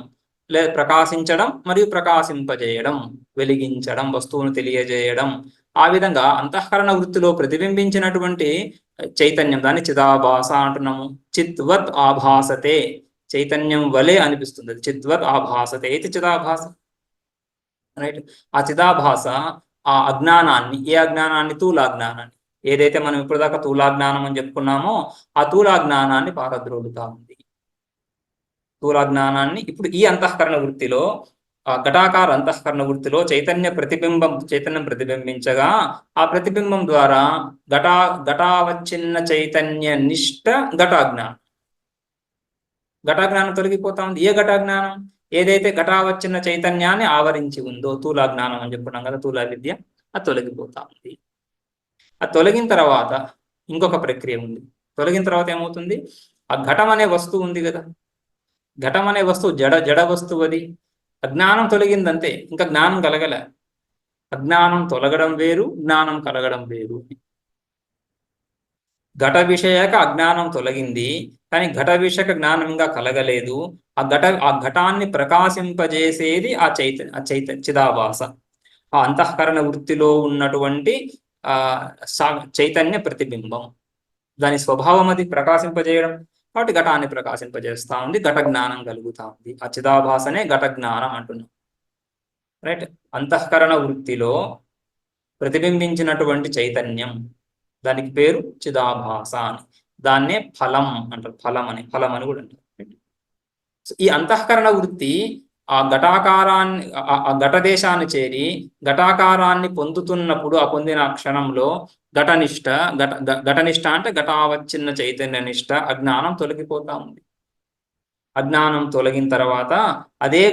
[SPEAKER 1] మరియు ప్రకాశింపజేయడం, వెలిగించడం, వస్తువును తెలియజేయడం. ఆ విధంగా అంతఃకరణ వృత్తిలో ప్రతిబింబించినటువంటి చైతన్యం, దాన్ని చిదాభాస అంటున్నాము. చిత్వత్ ఆభాసతే, చైతన్యం వలె అనిపిస్తుంది. చిత్వత్ ఆభాసతే ఇది చిదాభాస, రైట్? ఆ చిదాభాస ఆ అజ్ఞానాన్ని, ఏ అజ్ఞానాన్ని? స్థూలాజ్ఞానాన్ని. ఏదైతే మనం ఇప్పుడు దాకా స్థూలాజ్ఞానం అని చెప్పుకున్నామో ఆ స్థూలాజ్ఞానాన్ని పారద్రోలుతా ఉంది. స్థూలాజ్ఞానాన్ని ఇప్పుడు ఈ అంతఃకరణ వృత్తిలో, ఘటాకార అంతఃకరణ వృత్తిలో చైతన్యం ప్రతిబింబించగా ఆ ప్రతిబింబం ద్వారా ఘటావచ్చిన్న చైతన్య నిష్ట ఘటాజ్ఞానం తొలగిపోతా ఉంది. ఏ ఘటాజ్ఞానం? ఏదైతే ఘటావచ్చిన్న చైతన్యాన్ని ఆవరించి ఉందో, స్థూలాజ్ఞానం అని చెప్పుకున్నాం కదా, స్థూల విద్య, అది తొలగిపోతా ఉంది. అది తొలగిన తర్వాత ఇంకొక ప్రక్రియ ఉంది. తొలగిన తర్వాత ఏమవుతుంది? ఆ ఘటం అనే వస్తువు ఉంది కదా, ఘటం అనే వస్తువు జడ వస్తువు. అది అజ్ఞానం తొలగిందంతే, ఇంకా జ్ఞానం కలగలే. అజ్ఞానం తొలగడం వేరు, జ్ఞానం కలగడం వేరు. ఘట విషయక అజ్ఞానం తొలగింది, కానీ ఘట విషయక జ్ఞానం ఇంకా కలగలేదు. ఆ ఘటాన్ని ప్రకాశింపజేసేది ఆ చిదాభాస, ఆ అంతఃకరణ వృత్తిలో ఉన్నటువంటి చైతన్య ప్రతిబింబం. దాని స్వభావం అది ప్రకాశింపజేయడం, కాబట్టి ఘటాన్ని ప్రకాశింపజేస్తా ఉంది, ఘట జ్ఞానం కలుగుతా ఉంది. ఆ చిదాభాసనే ఘట జ్ఞానం అంటున్నాం, రైట్? అంతఃకరణ వృత్తిలో ప్రతిబింబించినటువంటి చైతన్యం, దానికి పేరు చిదాభాస అని. దాన్నే ఫలం అంటారు, ఫలం అని కూడా అంటారు. ఈ అంతఃకరణ వృత్తి ఆ ఘటాకారాన్ని, ఆ ఘటదేశాన్ని చేరి ఘటాకారాన్ని పొందుతున్నప్పుడు, ఆ పొందిన క్షణంలో ఘటనిష్ట అంటే ఘటావచ్చిన్న చైతన్య నిష్ట, అజ్ఞానం తొలగిపోతా ఉంది. అజ్ఞానం తొలగిన తర్వాత అదే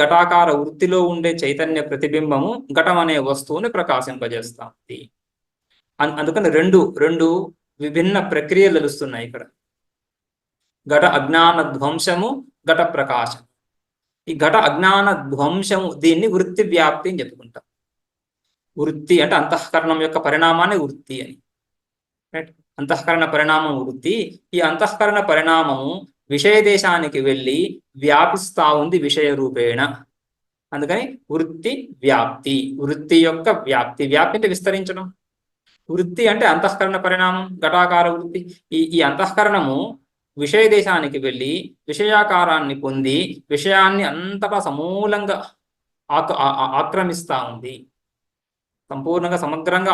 [SPEAKER 1] ఘటాకార వృత్తిలో ఉండే చైతన్య ప్రతిబింబము ఘటం అనే వస్తువుని ప్రకాశింపజేస్తా ఉంది. అందుకని రెండు విభిన్న ప్రక్రియలు తెలుస్తున్నాయి ఇక్కడ. ఘట అజ్ఞాన ధ్వంసము, ఘట ప్రకాశం. ఈ ఘట అజ్ఞాన ధ్వంసము, దీన్ని వృత్తి వ్యాప్తి అని చెప్పుకుంటాం. వృత్తి అంటే అంతఃకరణం యొక్క పరిణామాన్ని వృత్తి అని, రైట్? అంతఃకరణ పరిణామం వృత్తి. ఈ అంతఃకరణ పరిణామము విషయ దేశానికి వెళ్ళి వ్యాపిస్తా ఉంది విషయ రూపేణ. అందుకని వృత్తి వ్యాప్తి, వృత్తి యొక్క వ్యాప్తి అంటే విస్తరించడం. వృత్తి అంటే అంతఃకరణ పరిణామం, ఘటాకార వృత్తి. ఈ అంతఃకరణము విషయ దేశానికి వెళ్ళి విషయాకారాన్ని పొంది విషయాన్ని అంతటా సమూలంగా ఆక్రమిస్తా ఉంది, సంపూర్ణంగా సమగ్రంగా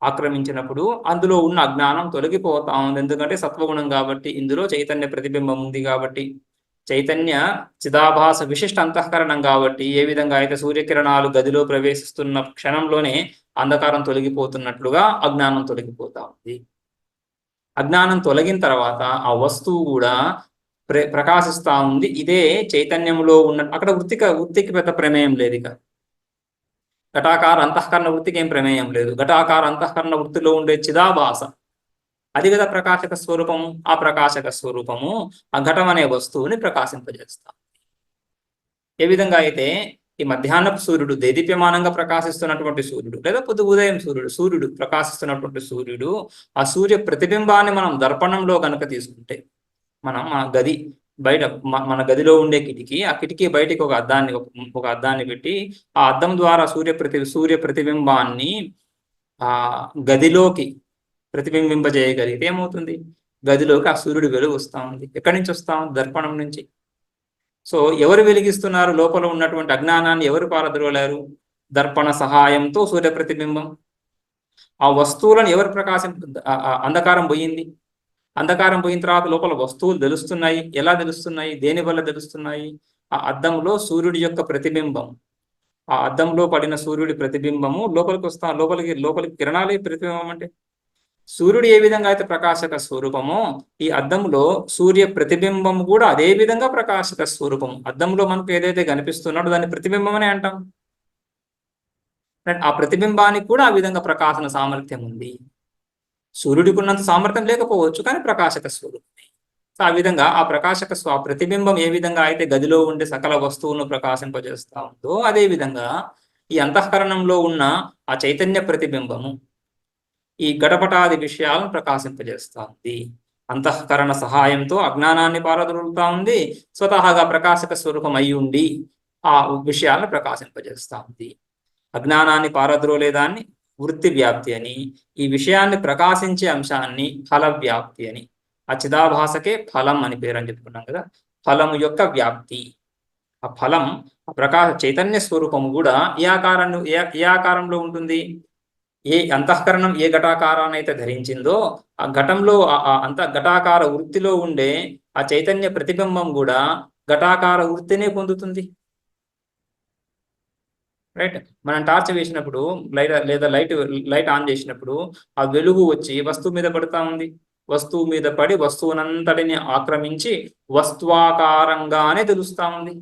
[SPEAKER 1] ఆక్రమించినప్పుడు అందులో ఉన్న అజ్ఞానం తొలగిపోతా ఉంది. ఎందుకంటే సత్వగుణం కాబట్టి, ఇందులో చైతన్య ప్రతిబింబం ఉంది కాబట్టి, చైతన్య చిదాభాస విశిష్ట అంతఃకరణం కాబట్టి, ఏ విధంగా అయితే సూర్యకిరణాలు గదిలో ప్రవేశిస్తున్న క్షణంలోనే అంధకారం తొలగిపోతున్నట్లుగా అజ్ఞానం తొలగిపోతా ఉంది. అజ్ఞానం తొలగిన తర్వాత ఆ వస్తువు కూడా ప్రకాశిస్తా ఉంది. ఇదే చైతన్యంలో ఉన్న, అక్కడ వృత్తికి పెద్ద ప్రమేయం లేదు. ఇక ఘటాకార అంతఃకరణ వృత్తికి ఏం ప్రమేయం లేదు. ఘటాకార అంతఃకరణ వృత్తిలో ఉండే చిదాభాస, అది కదా ప్రకాశక స్వరూపము. ఆ ప్రకాశక స్వరూపము ఆ ఘటం అనే వస్తువుని ప్రకాశింపజేస్తాం. ఏ విధంగా అయితే ఈ మధ్యాహ్నపు సూర్యుడు, దేదీప్యమానంగా ప్రకాశిస్తున్నటువంటి సూర్యుడు, లేదా ఉదయం సూర్యుడు ప్రకాశిస్తున్నటువంటి సూర్యుడు, ఆ సూర్య ప్రతిబింబాన్ని మనం దర్పణంలో కనుక తీసుకుంటే, మనం మన గదిలో ఉండే కిటికీ, ఆ కిటికీ బయటికి ఒక అద్దాన్ని పెట్టి ఆ అద్దం ద్వారా సూర్య ప్రతిబింబాన్ని ఆ గదిలోకి ప్రతిబింబింపజేయగలిగితే ఏమవుతుంది? గదిలోకి ఆ సూర్యుడు వెలుగు వస్తా ఉంది. ఎక్కడి నుంచి వస్తా ఉంది? దర్పణం నుంచి. సో ఎవరు వెలిగిస్తున్నారు? లోపల ఉన్నటువంటి అజ్ఞానాన్ని ఎవరు పారద్రోలారు? దర్పణ సహాయంతో సూర్య ప్రతిబింబం. ఆ వస్తువులను ఎవరు అంధకారం పోయింది? అంధకారం పోయిన తర్వాత లోపల వస్తువులు తెలుస్తున్నాయి. ఎలా తెలుస్తున్నాయి? దేని వల్ల తెలుస్తున్నాయి? ఆ అద్దంలో సూర్యుడి యొక్క ప్రతిబింబం, ఆ అద్దంలో పడిన సూర్యుడి ప్రతిబింబము లోపలికి లోపలికి కిరణాలే ప్రతిబింబం అంటే. సూర్యుడు ఏ విధంగా అయితే ప్రకాశక స్వరూపమో, ఈ అద్దంలో సూర్య ప్రతిబింబం కూడా అదే విధంగా ప్రకాశక స్వరూపం. అద్దంలో మనకు ఏదైతే కనిపిస్తున్నాడో దాన్ని ప్రతిబింబం అని అంటాం. ఆ ప్రతిబింబానికి కూడా ఆ విధంగా ప్రకాశన సామర్థ్యం ఉంది. సూర్యుడికి ఉన్నంత సామర్థ్యం లేకపోవచ్చు, కానీ ప్రకాశక స్వరూపమే. సో ఆ విధంగా ఆ ప్రతిబింబం ఏ విధంగా అయితే గదిలో ఉండే సకల వస్తువులను ప్రకాశింపజేస్తా ఉందో, అదే విధంగా ఈ అంతఃకరణంలో ఉన్న ఆ చైతన్య ప్రతిబింబము ఈ గడపటాది విషయాలను ప్రకాశింపజేస్తా ఉంది. అంతఃకరణ సహాయంతో అజ్ఞానాన్ని పారదొలుతా ఉంది. స్వతహాగా ప్రకాశక స్వరూపం అయి ఉండి ఆ విషయాలను ప్రకాశింపజేస్తా ఉంది. అజ్ఞానాన్ని పారద్రోలేదాన్ని వృత్తి వ్యాప్తి అని, ఈ విషయాన్ని ప్రకాశించే అంశాన్ని ఫల వ్యాప్తి అని. ఆ చిదాభాసకే ఫలం అని పేరు అని చెప్పుకున్నాం కదా. ఫలము యొక్క వ్యాప్తి, ఆ ఫలం ఆ చైతన్య స్వరూపము కూడా ఏ ఆకారంలో ఉంటుంది? ఏ అంతఃకరణం ఏ ఘటాకారాన్ని అయితే ధరించిందో ఆ ఘటంలో ఘటాకార వృత్తిలో ఉండే ఆ చైతన్య ప్రతిబింబం కూడా ఘటాకార వృత్తినే పొందుతుంది. రైట్. మనం టార్చ్ వేసినప్పుడు లేదా లైట్ ఆన్ చేసినప్పుడు ఆ వెలుగు వచ్చి వస్తువు మీద పడుతూ ఉంది. వస్తువు మీద పడి వస్తువునంతటిని ఆక్రమించి వస్తువాకారంగానే తెలుస్తూ ఉంది.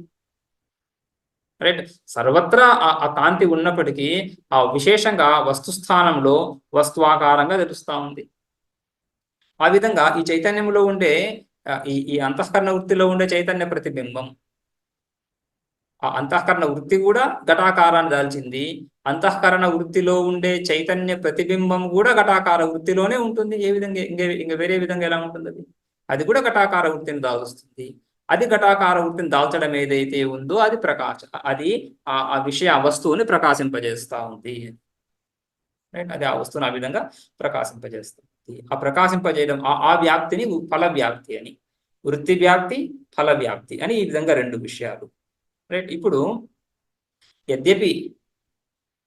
[SPEAKER 1] రైట్. సర్వత్రా ఆ కాంతి ఉన్నప్పటికీ ఆ విశేషంగా వస్తుస్థానంలో వస్తువాకారంగా తెలుస్తూ ఉంది. ఆ విధంగా ఈ చైతన్యంలో ఉండే ఈ అంతఃకరణ వృత్తిలో ఉండే చైతన్య ప్రతిబింబం, ఆ అంతఃకరణ వృత్తి కూడా ఘటాకారాన్ని దాల్చింది. అంతఃకరణ వృత్తిలో ఉండే చైతన్య ప్రతిబింబం కూడా ఘటాకార వృత్తిలోనే ఉంటుంది. ఏ విధంగా ఇంక వేరే విధంగా ఎలా ఉంటుంది? అది కూడా ఘటాకార వృత్తిని దాల్స్తుంది. అది ఘటాకార వృత్తిని దాల్చడం ఏదైతే ఉందో అది అది ఆ విషయ వస్తువుని ప్రకాశింపజేస్తూ ఉంది. రైట్. అది ఆ వస్తువుని ఆ విధంగా ప్రకాశింపజేస్తుంది. ఆ ప్రకాశింపజేయడం ఆ వ్యాప్తిని ఫల వ్యాప్తి అని, వృత్తి వ్యాప్తి ఫల వ్యాప్తి అని ఈ విధంగా రెండు విషయాలు. రైట్. ఇప్పుడు యద్యపి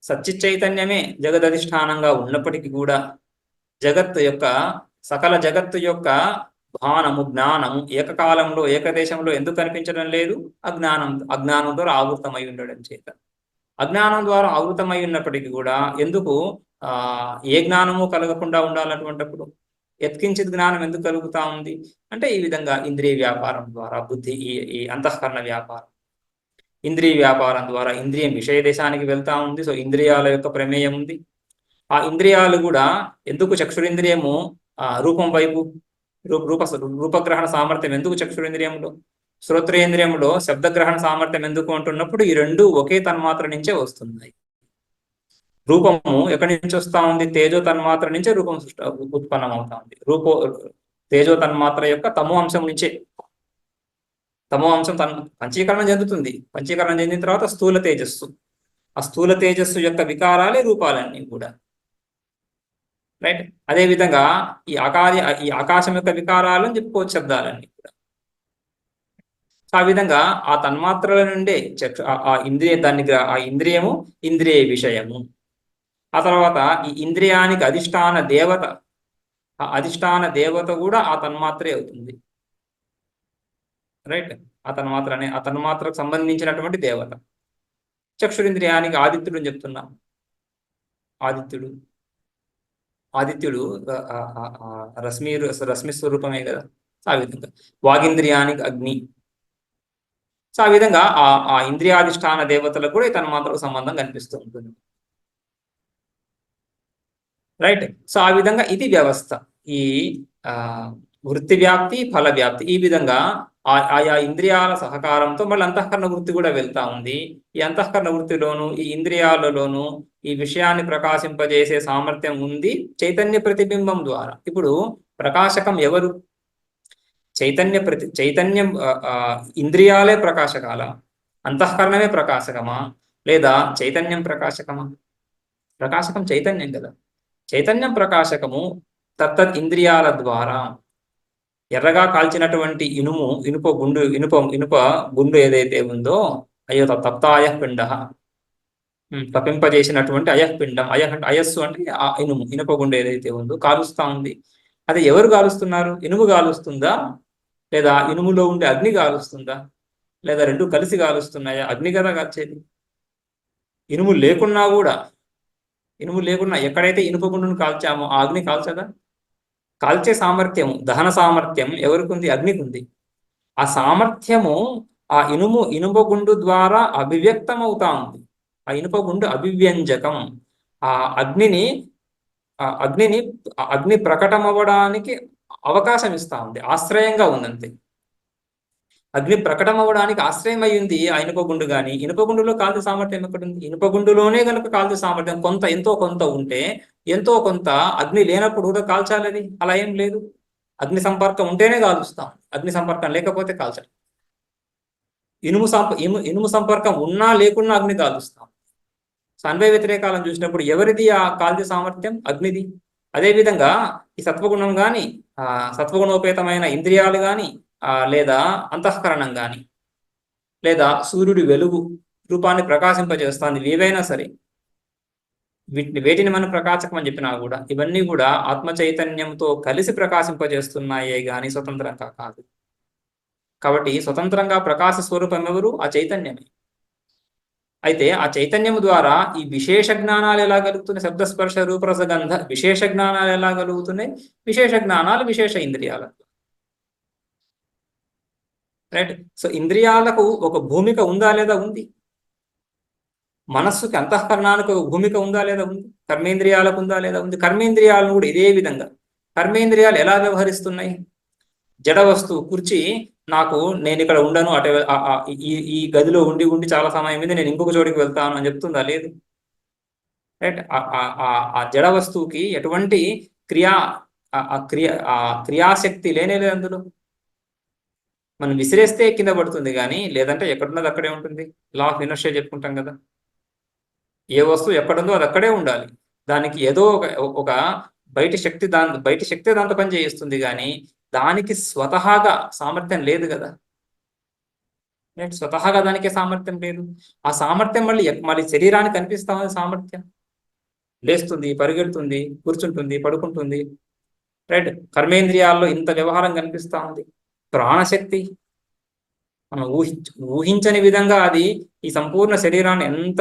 [SPEAKER 1] సచ్చిత్ చైతన్యమే జగదధిష్టానంగా ఉన్నప్పటికీ కూడా సకల జగత్తు యొక్క భానము జ్ఞానము ఏకకాలంలో ఏకదేశంలో ఎందుకు కనిపించడం లేదు? అజ్ఞానం ద్వారా ఆవృతమై ఉండడం చేత. అజ్ఞానం ద్వారా ఆవృతమై ఉన్నప్పటికీ కూడా ఎందుకు ఏ జ్ఞానము కలగకుండా ఉండాలన్నటువంటిప్పుడు యత్కించిత్ జ్ఞానం ఎందుకు కలుగుతా ఉంది అంటే ఈ విధంగా ఇంద్రియ వ్యాపారం ద్వారా బుద్ధి ఈ అంతఃకరణ వ్యాపారం, ఇంద్రియ వ్యాపారం ద్వారా ఇంద్రియం విషయ దేశానికి వెళ్తా ఉంది. సో ఇంద్రియాల యొక్క ప్రమేయం ఉంది. ఆ ఇంద్రియాలు కూడా ఎందుకు చక్షురింద్రియము రూపం వైపు రూపగ్రహణ సామర్థ్యం ఎందుకు చక్షురింద్రియంలో, శ్రోత్రేంద్రియంలో శబ్దగ్రహణ సామర్థ్యం ఎందుకు అంటున్నప్పుడు ఈ రెండు ఒకే తన్మాత్ర నుంచే వస్తున్నాయి. రూపము ఎక్కడి నుంచి వస్తా ఉంది? తేజో తన్మాత్ర నుంచే రూపం ఉత్పన్నం అవుతా ఉంది. తేజో తన్మాత్ర యొక్క తమో అంశం నుంచే. తమో అంశం పంచీకరణం చెందుతుంది. పంచీకరణం చెందిన తర్వాత స్థూల తేజస్సు, ఆ స్థూల తేజస్సు యొక్క వికారాలే రూపాలన్నీ కూడా. రైట్. అదేవిధంగా ఈ ఆకాశం యొక్క వికారాలను చెప్పుకోవచ్చు శబ్దాలన్నీ కూడా. ఆ విధంగా ఆ తన్మాత్రల నుండే ఆ ఇంద్రియము ఇంద్రియ విషయము. ఆ తర్వాత ఈ ఇంద్రియానికి అధిష్టాన దేవత, ఆ అధిష్టాన దేవత కూడా ఆ తన్మాత్రే అవుతుంది. రైట్. ఆ తన్మాత్రకు సంబంధించినటువంటి దేవత. చక్షురింద్రియానికి ఆదిత్యుడు అని చెప్తున్నాం. ఆదిత్యుడు రశ్మి స్వరూపమే కదా. ఆ విధంగా వాగింద్రియానికి అగ్ని. సో ఆ విధంగా ఆ ఇంద్రియాధిష్టాన దేవతలకు కూడా ఈ తన్మాత్రకు సంబంధం కనిపిస్తూ ఉంటుంది. రైట్. సో ఆ విధంగా ఇది వ్యవస్థ. ఈ వృత్తి వ్యాప్తి ఫల వ్యాప్తి ఈ విధంగా ఆయా ఇంద్రియాల సహకారంతో మళ్ళీ అంతఃకరణ వృత్తి కూడా వెళ్తా ఉంది. ఈ అంతఃకరణ వృత్తిలోను ఈ ఇంద్రియాలలోను ఈ విషయాన్ని ప్రకాశింపజేసే సామర్థ్యం ఉంది చైతన్య ప్రతిబింబం ద్వారా. ఇప్పుడు ప్రకాశకం ఎవరు? చైతన్యం ఇంద్రియాలే ప్రకాశకాల, అంతఃకరణమే ప్రకాశకమా, లేదా చైతన్యం ప్రకాశకమా? ప్రకాశకం చైతన్యం కదా. చైతన్యం ప్రకాశకము తత్తత్ ఇంద్రియాల ద్వారా. ఎర్రగా కాల్చినటువంటి ఇనుప గుండు ఏదైతే ఉందో అయ్యో తప్తాయ పిండ, తప్పింపజేసినటువంటి అయఃపిండం. అయస్సు అంటే ఆ ఇనుప గుండు ఏదైతే ఉందో కాలుస్తా ఉంది. అది ఎవరు కాలుస్తున్నారు? ఇనుము కాలుస్తుందా, లేదా ఇనుములో ఉండే అగ్ని కాలుస్తుందా, లేదా రెండు కలిసి కాలుస్తున్నాయా? అగ్ని కదా కాల్చేది. ఇనుము లేకున్నా కూడా, ఇనుము లేకున్నా ఎక్కడైతే ఇనుప గుండును కాల్చామో ఆ అగ్ని కాల్చదా? కాల్చే సామర్థ్యం, దహన సామర్థ్యం ఎవరికి ఉంది? అగ్నికి ఉంది. ఆ సామర్థ్యము ఆ ఇనుప గుండు ద్వారా అభివ్యక్తం అవుతా ఉంది. ఆ ఇనుప గుండు అభివ్యంజకం. ఆ అగ్నిని ఆ అగ్నిని అగ్ని ప్రకటమవ్వడానికి అవకాశం ఇస్తా ఉంది, ఆశ్రయంగా ఉందంతే. అగ్ని ప్రకటమవ్వడానికి ఆశ్రయం అయ్యింది ఆ ఇనుపగుండు. కానీ ఇనుపగుండులో కాల్చే సామర్థ్యం ఎక్కడుంది? ఇనుపగుండులోనే కనుక కాల్చే సామర్థ్యం కొంత ఎంతో కొంత ఉంటే, ఎంతో కొంత అగ్ని లేనప్పుడు కూడా కాల్చాలని అలా ఏం లేదు. అగ్ని సంపర్కం ఉంటేనే కాలుస్తాం, అగ్ని సంపర్కం లేకపోతే కాల్చడం. ఇనుము సంపర్కం ఉన్నా లేకున్నా అగ్ని కాలుస్తాం. సో అన్వయ వ్యతిరేకాలను చూసినప్పుడు ఎవరిది ఆ కాల్చే సామర్థ్యం? అగ్నిది. అదేవిధంగా ఈ సత్వగుణం కానీ, సత్వగుణోపేతమైన ఇంద్రియాలు కానీ, లేదా అంతఃకరణం కానీ, లేదా సూర్యుడి వెలుగు రూపాన్ని ప్రకాశింపజేస్తుంది. ఏవైనా సరే వేటిని మనం ప్రకాశకం అని చెప్పినా కూడా ఇవన్నీ కూడా ఆత్మ చైతన్యంతో కలిసి ప్రకాశింపజేస్తున్నాయే గాని స్వతంత్రంగా కాదు. కాబట్టి స్వతంత్రంగా ప్రకాశ స్వరూపం ఎవరు? ఆ చైతన్యమే. అయితే ఆ చైతన్యం ద్వారా ఈ విశేష జ్ఞానాలు ఎలా కలుగుతున్నాయి? శబ్దస్పర్శ రూపరసగంధ విశేష జ్ఞానాలు ఎలా కలుగుతున్నాయి? విశేష జ్ఞానాలు విశేష ఇంద్రియాలకు. రైట్. సో ఇంద్రియాలకు ఒక భూమిక ఉందా లేదా? ఉంది. మనస్సుకి, అంతఃకరణానికి ఒక భూమిక ఉందా లేదా? ఉంది. కర్మేంద్రియాలకు ఉందా లేదా? ఉంది. కర్మేంద్రియాలను కూడా ఇదే విధంగా. కర్మేంద్రియాలు ఎలా వ్యవహరిస్తున్నాయి? జడ వస్తువు కుర్చీ, నాకు నేను ఇక్కడ ఉండను, అటు ఈ గదిలో ఉండి ఉండి చాలా సమయం మీద నేను ఇంకొక చోటికి వెళ్తాను అని చెప్తుందా? లేదు. రైట్. ఆ జడ వస్తువుకి ఎటువంటి క్రియా క్రియాశక్తి లేనే లేదు అందులో. మనం విసిరేస్తే కింద పడుతుంది కానీ, లేదంటే ఎక్కడున్నది అక్కడే ఉంటుంది. లా ఆఫ్ ఇనర్షియా చెప్పుకుంటాం కదా. ఏ వస్తువు ఎక్కడుందో అది అక్కడే ఉండాలి. దానికి ఏదో ఒక బయటి శక్తి దాంతో పని చేయిస్తుంది కానీ దానికి స్వతహాగా సామర్థ్యం లేదు కదా. స్వతహాగా దానికి సామర్థ్యం లేదు. ఆ సామర్థ్యం మళ్ళీ శరీరానికి కనిపిస్తా ఉంది. సామర్థ్యం లేస్తుంది, పరిగెడుతుంది, కూర్చుంటుంది, పడుకుంటుంది. రైట్. కర్మేంద్రియాల్లో ఇంత వ్యవహారం కనిపిస్తా ఉంది. ప్రాణశక్తి మనం ఊహించని విధంగా అది ఈ సంపూర్ణ శరీరాన్ని ఎంత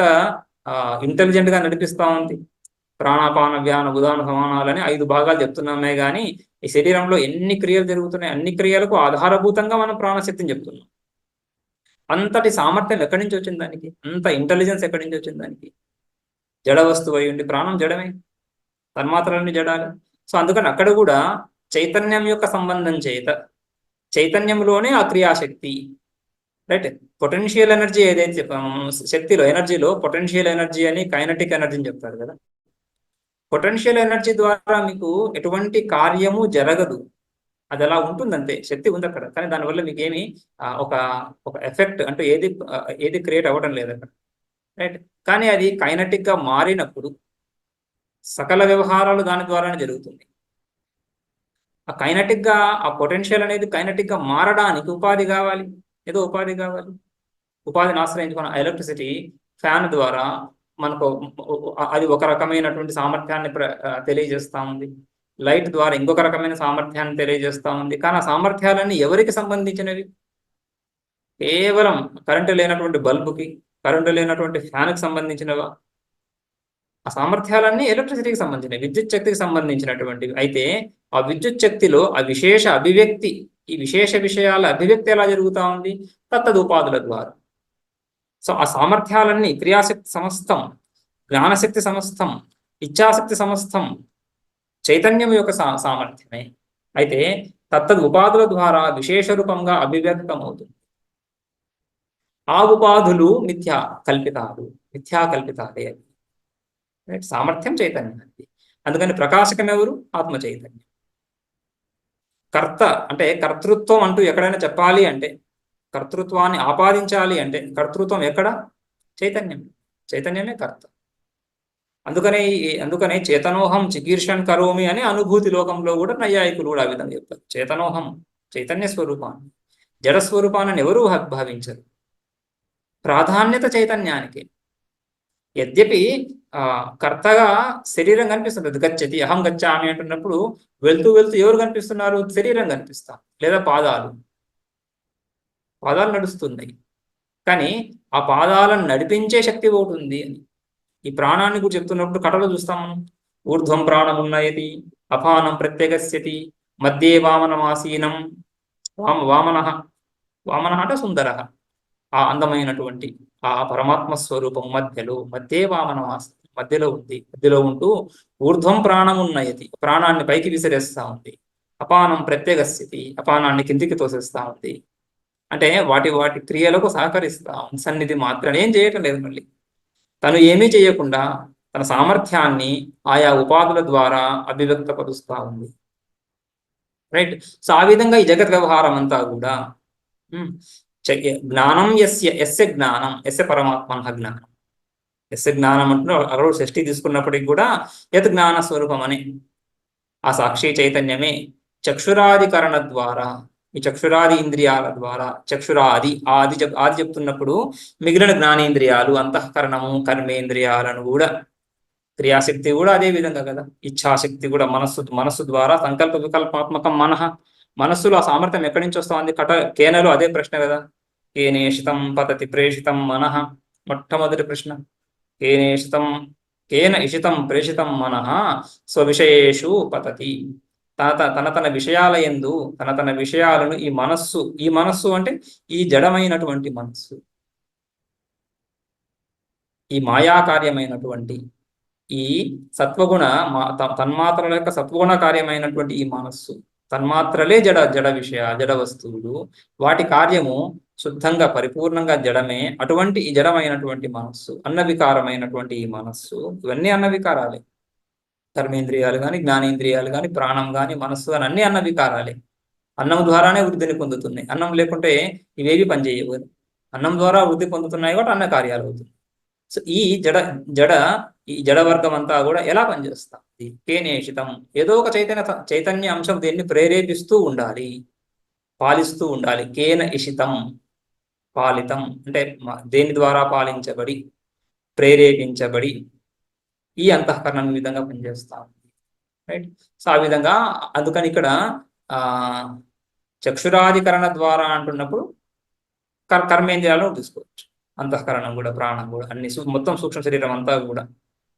[SPEAKER 1] ఇంటెలిజెంట్ గా నడిపిస్తా ఉంది. ప్రాణాపాన వ్యాన ఉదాన సమానాలని 5 భాగాలు చెప్తున్నామే కానీ ఈ శరీరంలో ఎన్ని క్రియలు జరుగుతున్నాయి, అన్ని క్రియలకు ఆధారభూతంగా మనం ప్రాణశక్తిని చెప్తున్నాం. అంతటి సామర్థ్యం ఎక్కడి నుంచి వచ్చింది దానికి? అంత ఇంటెలిజెన్స్ ఎక్కడి నుంచి వచ్చింది దానికి? జడ వస్తువు అయి ఉండి, ప్రాణం జడమే, తన్మాత్రలన్నీ జడాలి. సో అందుకని అక్కడ కూడా చైతన్యం యొక్క సంబంధం చేత చైతన్యంలోనే ఆ క్రియాశక్తి. రైట్. పొటెన్షియల్ ఎనర్జీ ఏదైతే శక్తిలో, ఎనర్జీలో పొటెన్షియల్ ఎనర్జీ అని కైనటిక్ ఎనర్జీని చెప్తారు కదా. పొటెన్షియల్ ఎనర్జీ ద్వారా మీకు ఎటువంటి కార్యము జరగదు. అది అలా ఉంటుందంతే. శక్తి ఉంది అక్కడ, కానీ దానివల్ల మీకు ఏమి ఒక ఒక ఎఫెక్ట్ అంటే ఏది క్రియేట్ అవ్వడం లేదు అక్కడ. రైట్. కానీ అది కైనటిక్ గా మారినప్పుడు సకల వ్యవహారాలు దాని ద్వారానే జరుగుతుంది. ఆ కైనటిక్ గా ఆ పొటెన్షియల్ అనేది కైనటిక్ గా మారడానికి ఉపాధి కావాలి, ఏదో ఉపాధి కావాలి. ఉపాధిని ఆశ్రయించుకున్న ఎలక్ట్రిసిటీ ఫ్యాన్ ద్వారా మనకు అది ఒక రకమైనటువంటి సామర్థ్యాన్ని తెలియజేస్తా ఉంది. లైట్ ద్వారా ఇంకొక రకమైన సామర్థ్యాన్ని తెలియజేస్తా ఉంది. కానీ ఆ సామర్థ్యాలన్నీ ఎవరికి సంబంధించినవి? కేవలం కరెంటు లేనటువంటి బల్బుకి, కరెంటు లేనటువంటి ఫ్యాన్కి సంబంధించినవా? ఆ సామర్థ్యాలన్నీ ఎలక్ట్రిసిటీకి సంబంధించినవి, విద్యుత్ శక్తికి సంబంధించినటువంటివి. అయితే ఆ విద్యుత్ శక్తిలో ఆ విశేష అభివ్యక్తి, ఈ విశేష విషయాల అభివ్యక్తి ఎలా జరుగుతూ ఉంది? తత్తదుపాదుల ద్వారా. సో ఆ సామర్థ్యాలన్నీ క్రియాశక్తి సమస్తం, జ్ఞానశక్తి సమస్తం, ఇచ్ఛాశక్తి సమస్తం చైతన్యం యొక్క సామర్థ్యమే. అయితే తత్తద్ ఉపాధుల ద్వారా విశేష రూపంగా అభివ్యక్తం అవుతుంది. ఆ ఉపాధులు మిథ్యా కల్పితాలే. సామర్థ్యం చైతన్యం. అందుకని ప్రకాశకం ఎవరు? ఆత్మ చైతన్యం. కర్త అంటే కర్తృత్వం అంటూ ఎక్కడైనా చెప్పాలి అంటే, కర్తృత్వాన్ని ఆపాదించాలి అంటే కర్తృత్వం ఎక్కడ? చైతన్యమే కర్త. అందుకనే చేతనోహం చికీర్షణ్ కరోమి అని అనుభూతి లోకంలో కూడా నైయాయికులు కూడా ఆ విధంగా చెప్తారు. చేతనోహం చైతన్య స్వరూపాన్ని, జడ స్వరూపాన్ని ఎవరూ భావించరు. ప్రాధాన్యత చైతన్యానికి. యద్యపి కర్తగా శరీరం కనిపిస్తుంది, గచ్చతి అహం గచ్చామి అంటున్నప్పుడు వెళ్తూ వెళ్తూ ఎవరు కనిపిస్తున్నారు? శరీరం కనిపిస్తాం, లేదా పాదాలు నడుస్తున్నాయి. కానీ ఆ పాదాలను నడిపించే శక్తి ఒకటి ఉంది అని ఈ ప్రాణాన్ని కూడా చెప్తున్నప్పుడు కథలో చూస్తాం మనం. ఊర్ధ్వం ప్రాణం ఉన్నయతి, అపానం ప్రత్యేకస్యతి, మధ్యే వామనమాసీనం, వామన అంటే సుందర, ఆ అందమైనటువంటి ఆ పరమాత్మ స్వరూపం మధ్యే వామనమాసి, మధ్యలో ఉంది. మధ్యలో ఉంటూ ఊర్ధ్వం ప్రాణం ఉన్నయతి, ప్రాణాన్ని పైకి విసిరేస్తా ఉంది. అపానం ప్రత్యేకస్థితి, అపానాన్ని కిందికి తోసేస్తా ఉంది. అంటే వాటి వాటి క్రియలకు సహకరిస్తా ఉంది. సన్నిధి మాత్రం ఏం చేయటం లేదు. మళ్ళీ తను ఏమీ చేయకుండా తన సామర్థ్యాన్ని ఆయా ఉపాధుల ద్వారా అభివ్యక్తపరుస్తా ఉంది. రైట్. సో ఆ విధంగా ఈ జగత్ వ్యవహారం అంతా కూడా జ్ఞానం ఎస్య జ్ఞానం ఎస్య పరమాత్మ జ్ఞానం, ఎస్య జ్ఞానం అంటూ అక్కడ షష్ఠి తీసుకున్నప్పటికి కూడా యత్ జ్ఞాన స్వరూపం అని ఆ సాక్షి చైతన్యమే చక్షురాధికరణ ద్వారా, ఈ చక్షురాది ఇంద్రియాల ద్వారా, చక్షురాది ఆది చెప్తున్నప్పుడు మిగిలిన జ్ఞానేంద్రియాలు, అంతఃకరణము, కర్మేంద్రియాలను కూడా, క్రియాశక్తి కూడా అదే విధంగా కదా, ఇచ్ఛాశక్తి కూడా మనస్సు ద్వారా సంకల్ప వికల్పాత్మకం మనస్సులో ఆ సామర్థ్యం ఎక్కడి నుంచి వస్తుంది? కేనలో అదే ప్రశ్న కదా, కేనేషితం పతతి ప్రేషితం మనః, మొట్టమొదటి ప్రశ్న. కేన ఇషితం ప్రేషితం మనః స్వవిషయేషు పతతి. తన విషయాల యందు తన విషయాలను ఈ మనస్సు అంటే ఈ జడమైనటువంటి మనస్సు, ఈ మాయాకార్యమైనటువంటి ఈ సత్వగుణ తన్మాత్రల యొక్క సత్వగుణ కార్యమైనటువంటి ఈ మనస్సు, తన్మాత్రలే జడ జడ వస్తువులు, వాటి కార్యము శుద్ధంగా పరిపూర్ణంగా జడమే. అటువంటి ఈ జడమైనటువంటి మనస్సు, అన్నవికారమైనటువంటి ఈ మనస్సు, ఇవన్నీ అన్నవికారాలే. కర్మేంద్రియాలు కానీ, జ్ఞానేంద్రియాలు కానీ, ప్రాణం కానీ, మనస్సు అని అన్ని అన్నవికారాలే. అన్నం ద్వారానే వృద్ధిని పొందుతున్నాయి. అన్నం లేకుంటే ఇవేవి పనిచేయవు. అన్నం ద్వారా వృద్ధి పొందుతున్నాయి కాబట్టి అన్న కార్యాలు అవుతుంది. సో ఈ జడ వర్గం అంతా కూడా ఎలా పనిచేస్తుంది? కేనేషితం, ఏదో ఒక చైతన్య అంశం దీన్ని ప్రేరేపిస్తూ ఉండాలి, పాలిస్తూ ఉండాలి. కేన ఇషితం, పాలితం అంటే దేని ద్వారా పాలించబడి, ప్రేరేపించబడి ఈ అంతఃకరణం ఈ విధంగా పనిచేస్తాం. రైట్. సో ఆ విధంగా అందుకని ఇక్కడ చక్షురాధికరణ ద్వారా అంటున్నప్పుడు కర్మేంద్రియాలను తీసుకోవచ్చు. అంతఃకరణం కూడా, ప్రాణం కూడా, అన్ని మొత్తం సూక్ష్మ శరీరం అంతా కూడా.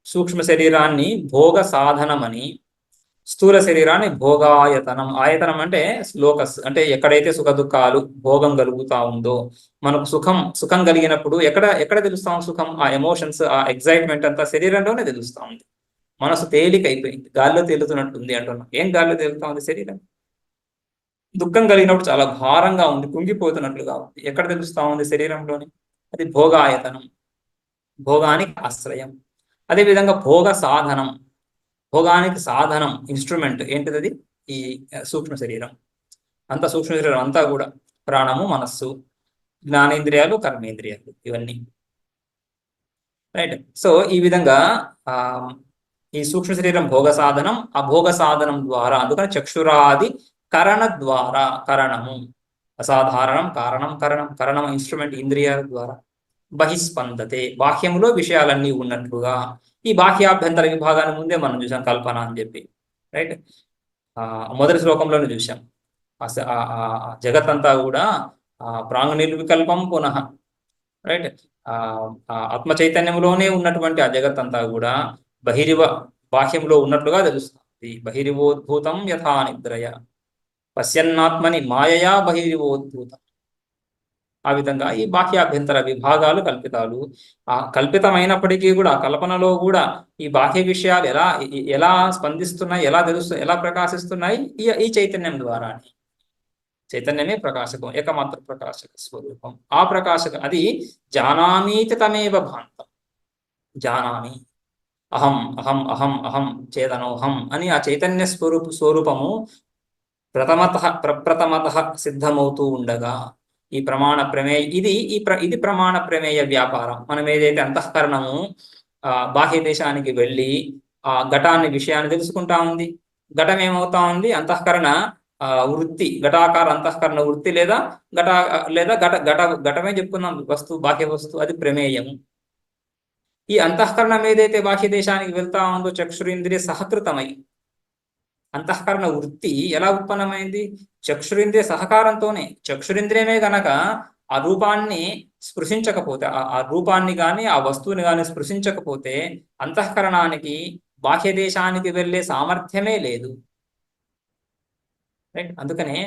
[SPEAKER 1] సూక్ష్మ శరీరాన్ని భోగ సాధనమని, స్థూల శరీరాన్ని భోగాయతనం. ఆయతనం అంటే లోకస్, అంటే ఎక్కడైతే సుఖ దుఃఖాలు భోగం కలుగుతా ఉందో, మనకు సుఖం కలిగినప్పుడు ఎక్కడ తెలుస్తాం సుఖం? ఆ ఎమోషన్స్, ఆ ఎగ్జైట్మెంట్ అంతా శరీరంలోనే తెలుస్తా ఉంది. మనసు తేలిక అయిపోయింది, గాల్లో తేలుతున్నట్టుంది అంటున్నాం. ఏం గాల్లో తేలుతా ఉంది? శరీరం. దుఃఖం కలిగినప్పుడు చాలా భారంగా ఉంది, కుంగిపోతున్నట్లుగా ఉంది. ఎక్కడ తెలుస్తా ఉంది? శరీరంలోని. అది భోగాయతనం, భోగానికి ఆశ్రయం. అదేవిధంగా భోగ సాధనం, భోగానికి సాధనం, ఇన్స్ట్రుమెంట్ ఏంటిది? అది ఈ సూక్ష్మ శరీరం. అంత సూక్ష్మ శరీరం అంతా కూడా ప్రాణము, మనస్సు, జ్ఞానేంద్రియాలు, కర్మేంద్రియాలు, ఇవన్నీ. రైట్. సో ఈ విధంగా ఈ సూక్ష్మ శరీరం భోగ సాధనం. ఆ భోగ సాధనం ద్వారా, అందుకని చక్షురాది కరణ ద్వారా, కరణము అసాధారణం, కరణం ఇన్స్ట్రుమెంట్, ఇంద్రియాల ద్వారా. బహిస్పందతే, బాహ్యములో విషయాలన్నీ ఉన్నట్లుగా. ఈ బాహ్యాభ్యంతర విభాగాన్ని ముందే మనం చూసాం, కల్పన అని చెప్పి. రైట్. మొదటి శ్లోకంలోనే చూసాం. జగత్తంతా కూడా ప్రాంగ నిర్వికల్పం పునః. రైట్. ఆత్మ చైతన్యంలోనే ఉన్నటువంటి ఆ జగత్తంతా కూడా బాహ్యంలో ఉన్నట్లుగా తెలుస్తుంది. బహిరివోద్భూతం యథా నిద్రయ పశ్యన్నాత్మని మాయయా బహిరివోద్భూతం. ఆ విధంగా ఈ బాహ్యాభ్యంతర విభాగాలు కల్పితాలు. ఆ కల్పితమైనప్పటికీ కూడా, కల్పనలో కూడా ఈ బాహ్య విషయాలు ఎలా స్పందిస్తున్నాయి, ఎలా తెలుస్తున్నాయి, ఎలా ప్రకాశిస్తున్నాయి? ఈ చైతన్యం ద్వారా. చైతన్యమే ప్రకాశకం, ఏకమాత్ర ప్రకాశక స్వరూపం. ఆ ప్రకాశక అది జానామీతి తమేవ భాంతం. జానామి, అహం అహం అహం అహం చేతనోహం అని ఆ చైతన్య స్వరూపము ప్రప్రథమత సిద్ధమవుతూ ఉండగా ఈ ప్రమాణ ప్రమేయ ఇది ప్రమాణ ప్రమేయ వ్యాపారం. మనం ఏదైతే అంతఃకరణము బాహ్య దేశానికి వెళ్ళి ఆ విషయాన్ని తెలుసుకుంటా ఉంది, ఘటం ఏమవుతా ఉంది? అంతఃకరణ వృత్తి, ఘటాకార అంతఃకరణ వృత్తి, లేదా ఘటమే చెప్పుకున్నాం, బాహ్య వస్తువు, అది ప్రమేయము. ఈ అంతఃకరణం ఏదైతే బాహ్య దేశానికి వెళ్తా ఉందో చక్షురింద్రియ సహకృతమై, అంతఃకరణ వృత్తి ఎలా ఉత్పన్నమైంది? చక్షురింద్రియ సహకారంతోనే. చక్షురింద్రియమే గనక ఆ రూపాన్ని స్పృశించకపోతే, ఆ రూపాన్ని కానీ ఆ వస్తువుని కానీ స్పృశించకపోతే అంతఃకరణానికి బాహ్య దేశానికి వెళ్ళే సామర్థ్యమే లేదు. రైట్. అందుకనే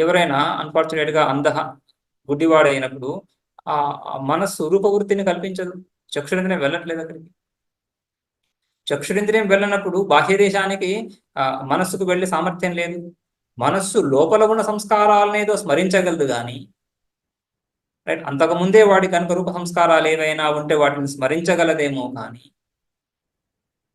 [SPEAKER 1] ఎవరైనా అన్ఫార్చునేట్గా గుడ్డివాడైనప్పుడు ఆ మనస్సు రూపవృత్తిని కల్పించదు. చక్షురింద్రియం వెళ్ళట్లేదు అక్కడికి. చక్షురింద్రియం వెళ్ళినప్పుడు బాహ్య దేశానికి మనస్సుకు వెళ్ళే సామర్థ్యం లేదు. మనస్సు లోపల ఉన్న సంస్కారాలనేదో స్మరించగలదు కానీ, రైట్, అంతకుముందే వాడి కనుక రూప సంస్కారాలు ఏవైనా ఉంటే వాటిని స్మరించగలదేమో కానీ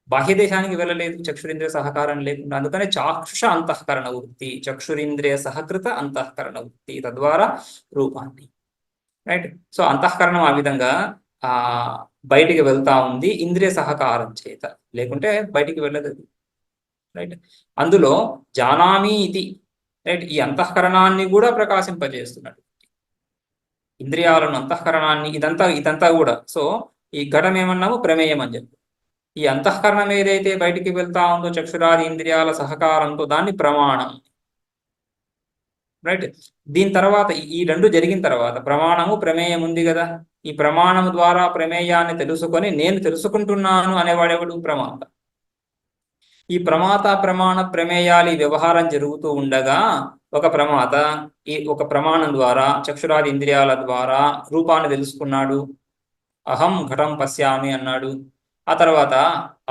[SPEAKER 1] బాహ్య దేశానికి వెళ్ళలేదు చక్షురింద్రియ సహకారం లేకుండా. అందుకనే చాక్షుష అంతఃకరణ వృత్తి, చక్షురింద్రియ సహకృత అంతఃకరణ వృత్తి, తద్వారా రూపాన్ని. రైట్. సో అంతఃకరణం ఆ విధంగా బయటికి వెళ్తా ఉంది ఇంద్రియ సహకారం చేత, లేకుంటే బయటికి వెళ్ళదు. రైట్. అందులో జానామి ఇది, రైట్, ఈ అంతఃకరణాన్ని కూడా ప్రకాశింపజేస్తున్నాడు. ఇంద్రియాలను, అంతఃకరణాన్ని, ఇదంతా కూడా. సో ఈ ఘటం ఏమన్నాము? ప్రమేయం అని చెప్పి. ఈ అంతఃకరణం ఏదైతే బయటికి వెళ్తా ఉందో చక్షురాది ఇంద్రియాల సహకారంతో, దాన్ని ప్రమాణం. రైట్. దీని తర్వాత ఈ రెండు జరిగిన తర్వాత ప్రమాణము, ప్రమేయం ఉంది కదా. ఈ ప్రమాణము ద్వారా ప్రమేయాన్ని తెలుసుకొని నేను తెలుసుకుంటున్నాను అనేవాడెవడు? ప్రమాత. ఈ ప్రమాత, ప్రమాణ, ప్రమేయాలి వ్యవహారం జరుగుతూ ఉండగా ఒక ప్రమాణం ద్వారా చక్షురాది ఇంద్రియాల ద్వారా రూపాన్ని తెలుసుకున్నాడు. అహం ఘటం పశ్యామి అన్నాడు. ఆ తర్వాత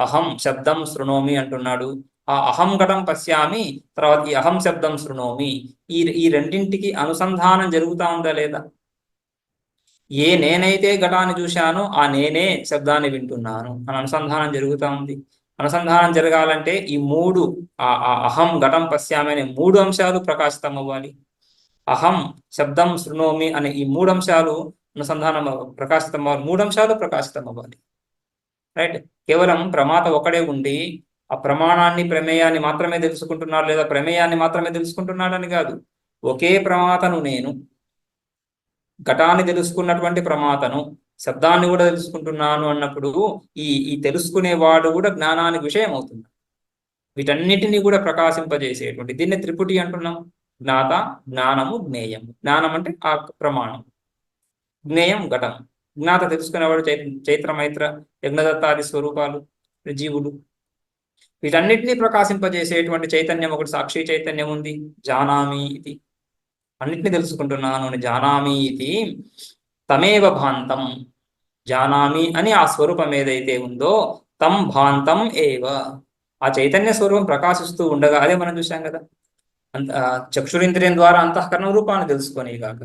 [SPEAKER 1] అహం శబ్దం శృణోమి అంటున్నాడు. ఆ అహం ఘటం పశ్యామి తర్వాత ఈ అహం శబ్దం శృణోమి, ఈ రెండింటికి అనుసంధానం జరుగుతా ఉందా లేదా? ఏ నేనైతే ఘటాన్ని చూశానో ఆ నేనే శబ్దాన్ని వింటున్నాను అని అనుసంధానం జరుగుతూ ఉంది. అనుసంధానం జరగాలంటే ఈ మూడు, అహం ఘటం పశ్యామి అనే మూడు అంశాలు ప్రకాశితం అవ్వాలి. అహం శబ్దం శృణోమి అనే ఈ మూడు అంశాలు అనుసంధానం ప్రకాశితం అవ్వాలి. మూడు అంశాలు ప్రకాశితం అవ్వాలి. రైట్. కేవలం ప్రమాత ఒకడే ఉండి ఆ ప్రమాణాన్ని, ప్రమేయాన్ని మాత్రమే తెలుసుకుంటున్నాడు, లేదా ప్రమేయాన్ని మాత్రమే తెలుసుకుంటున్నాడు అని కాదు. ఒకే ప్రమాతను నేను, ఘటాన్ని తెలుసుకున్నటువంటి ప్రమాతను, శబ్దాన్ని కూడా తెలుసుకుంటున్నాను అన్నప్పుడు ఈ తెలుసుకునేవాడు కూడా జ్ఞానానికి విషయం అవుతుంది. వీటన్నిటినీ కూడా ప్రకాశింపజేసేటువంటి దీన్ని త్రిపుటి అంటున్నాం. జ్ఞాత, జ్ఞానము, జ్ఞేయం. జ్ఞానం అంటే ఆ ప్రమాణం, జ్ఞేయం ఘటం. జ్ఞాత తెలుసుకునేవాడు చైత్ర, మైత్ర, యజ్ఞదత్తాది స్వరూపాలు, జీవులు. వీటన్నిటినీ ప్రకాశింపజేసేటువంటి చైతన్యం ఒకటి, సాక్షి చైతన్యం ఉంది. జానామి ఇది, అన్నిటినీ తెలుసుకుంటున్నాను అని. జానామి ఇది తమేవ భాంతం. జానామి అని ఆ స్వరూపం ఏదైతే ఉందో తం భాంతం ఏవ, ఆ చైతన్య స్వరూపం ప్రకాశిస్తూ ఉండగా, అదే మనం చూసాం కదా. చక్షురింద్రియం ద్వారా అంతఃకరణ రూపాన్ని తెలుసుకొనిగాక,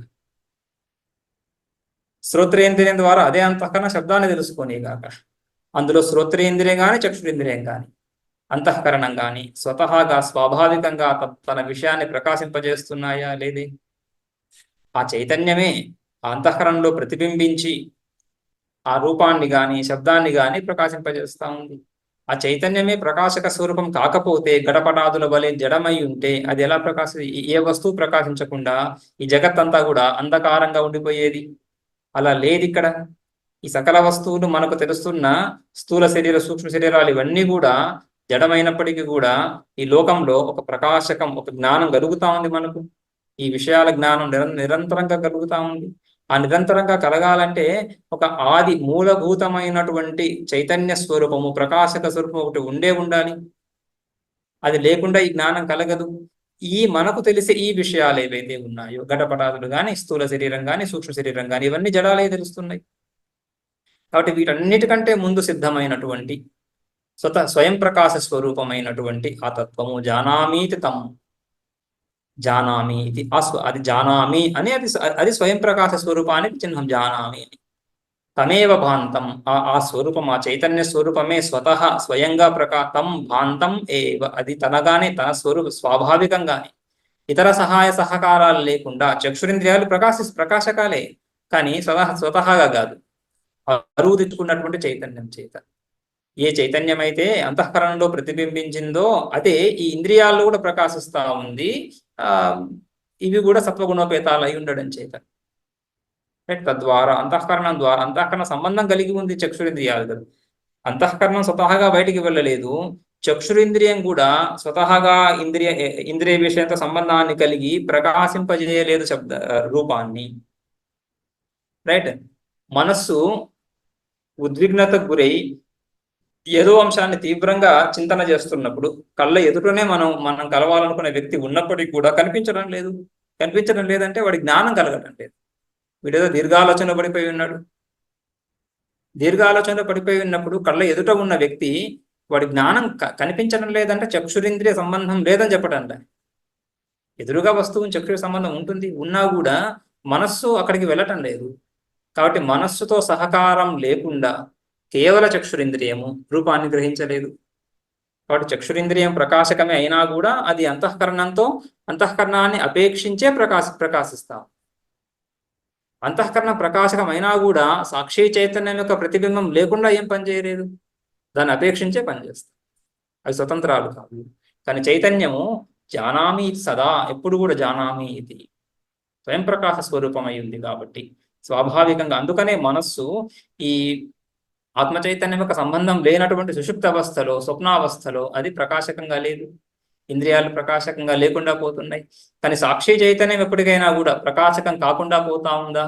[SPEAKER 1] శ్రోత్రేంద్రియం ద్వారా అదే అంతఃకరణ శబ్దాన్ని తెలుసుకొనిగాక. అందులో శ్రోత్రేంద్రియం కానీ చక్షురింద్రియం కానీ అంతఃకరణం కానీ స్వతహాగా స్వాభావికంగా తన విషయాన్ని ప్రకాశింపజేస్తున్నాయా లేదే? ఆ చైతన్యమే ఆ అంతఃకరణలో ప్రతిబింబించి ఆ రూపాన్ని కానీ శబ్దాన్ని కానీ ప్రకాశింపజేస్తూ ఉంది. ఆ చైతన్యమే ప్రకాశక స్వరూపం కాకపోతే, గడపటాదుల వలె జడమై ఉంటే అది ఎలా ఏ వస్తువు ప్రకాశించకుండా ఈ జగత్తంతా కూడా అంధకారంగా ఉండిపోయేది? అలా లేదు ఇక్కడ. ఈ సకల వస్తువులు మనకు తెలుస్తున్న స్థూల శరీర, సూక్ష్మ శరీరాలు ఇవన్నీ కూడా జడమైనప్పటికీ కూడా ఈ లోకంలో ఒక ప్రకాశకం, ఒక జ్ఞానం కలుగుతా ఉంది మనకు. ఈ విషయాల జ్ఞానం నిరంతరంగా కలుగుతా ఉంది. ఆ నిరంతరంగా కలగాలంటే ఒక ఆది మూలభూతమైనటువంటి చైతన్య స్వరూపము, ప్రకాశక స్వరూపం ఒకటి ఉండాలి. అది లేకుండా ఈ జ్ఞానం కలగదు. మనకు తెలిసే ఈ విషయాలు ఏవైతే ఉన్నాయో, ఘటపటాదులు కానీ, స్థూల శరీరం కానీ, సూక్ష్మ శరీరం కానీ, ఇవన్నీ జడాలే తెలుస్తున్నాయి. కాబట్టి వీటన్నిటికంటే ముందు సిద్ధమైనటువంటి స్వయం ప్రకాశ స్వరూపమైనటువంటి ఆ తత్వము జానామీతి తం. జానామి ఇది అది జానామి అని, అది స్వయం ప్రకాశ స్వరూపానికి చిహ్నం. జానామి అని తమేవ భాంతం, ఆ స్వరూపం, ఆ చైతన్య స్వరూపమే స్వయంగా తం భాంతం ఏవ, అది తనగానే, తన స్వాభావికంగానే, ఇతర సహాయ సహకారాలు లేకుండా. చక్షురింద్రియాలు ప్రకాశకాలే కానీ స్వతహాగా కాదు, అరువు తెచ్చుకున్నటువంటి చైతన్యం చేత. ఏ చైతన్యం అయితే అంతఃకరణలో ప్రతిబింబించిందో అదే ఈ ఇంద్రియాల్లో కూడా ప్రకాశిస్తా ఉంది. ఇవి కూడా సత్వగుణోపేతాలు అయి ఉండడం చేత. రైట్. తద్వారా అంతఃకరణం ద్వారా, అంతఃకరణ సంబంధం కలిగి ఉంది చక్షురింద్రియాలు కదా. అంతఃకరణం స్వతహాగా బయటికి వెళ్ళలేదు, చక్షురింద్రియం కూడా స్వతహాగా ఇంద్రియ విషయంతో సంబంధాన్ని కలిగి ప్రకాశింపజేయలేదు రూపాన్ని. రైట్. మనస్సు ఉద్విగ్నతకు గురై ఏదో అంశాన్ని తీవ్రంగా చింతన చేస్తున్నప్పుడు కళ్ళ ఎదుటనే మనం కలవాలనుకునే వ్యక్తి ఉన్నప్పటికీ కూడా కనిపించడం లేదు. కనిపించడం లేదంటే వాడి జ్ఞానం కలగడం లేదు. వీడేదో దీర్ఘాలోచన పడిపోయి ఉన్నాడు. దీర్ఘాలోచన పడిపోయి ఉన్నప్పుడు కళ్ళ ఎదుట ఉన్న వ్యక్తి వాడి జ్ఞానం కనిపించడం లేదంటే చక్షురింద్రియ సంబంధం లేదని చెప్పటంట. ఎదురుగా వస్తువుని చక్షుర సంబంధం ఉంటుంది, ఉన్నా కూడా మనస్సు అక్కడికి వెళ్ళటం లేదు. కాబట్టి మనస్సుతో సహకారం లేకుండా కేవల చక్షురింద్రియము రూపాన్ని గ్రహించలేదు. కాబట్టి చక్షురింద్రియం ప్రకాశకమే అయినా కూడా అది అంతఃకరణాన్ని అపేక్షించే ప్రకాశిస్తాం. అంతఃకరణ ప్రకాశకమైనా కూడా సాక్షి చైతన్యం యొక్క ప్రతిబింబం లేకుండా ఏం పనిచేయలేదు, దాన్ని అపేక్షించే పనిచేస్తాం. అవి స్వతంత్రాలు కాదు. కానీ చైతన్యము జానామి సదా, ఎప్పుడు కూడా జానామి ఇది స్వయం ప్రకాశ స్వరూపమై ఉంది కాబట్టి స్వాభావికంగా, అందుకనే మనస్సు ఈ ఆత్మ చైతన్యం యొక్క సంబంధం లేనటువంటి సుషుప్త అవస్థలో, స్వప్నావస్థలో అది ప్రకాశకంగా లేదు. ఇంద్రియాలు ప్రకాశకంగా లేకుండా పోతున్నాయి. కానీ సాక్షి చైతన్యం ఎప్పటికైనా కూడా ప్రకాశకం కాకుండా పోతా ఉందా?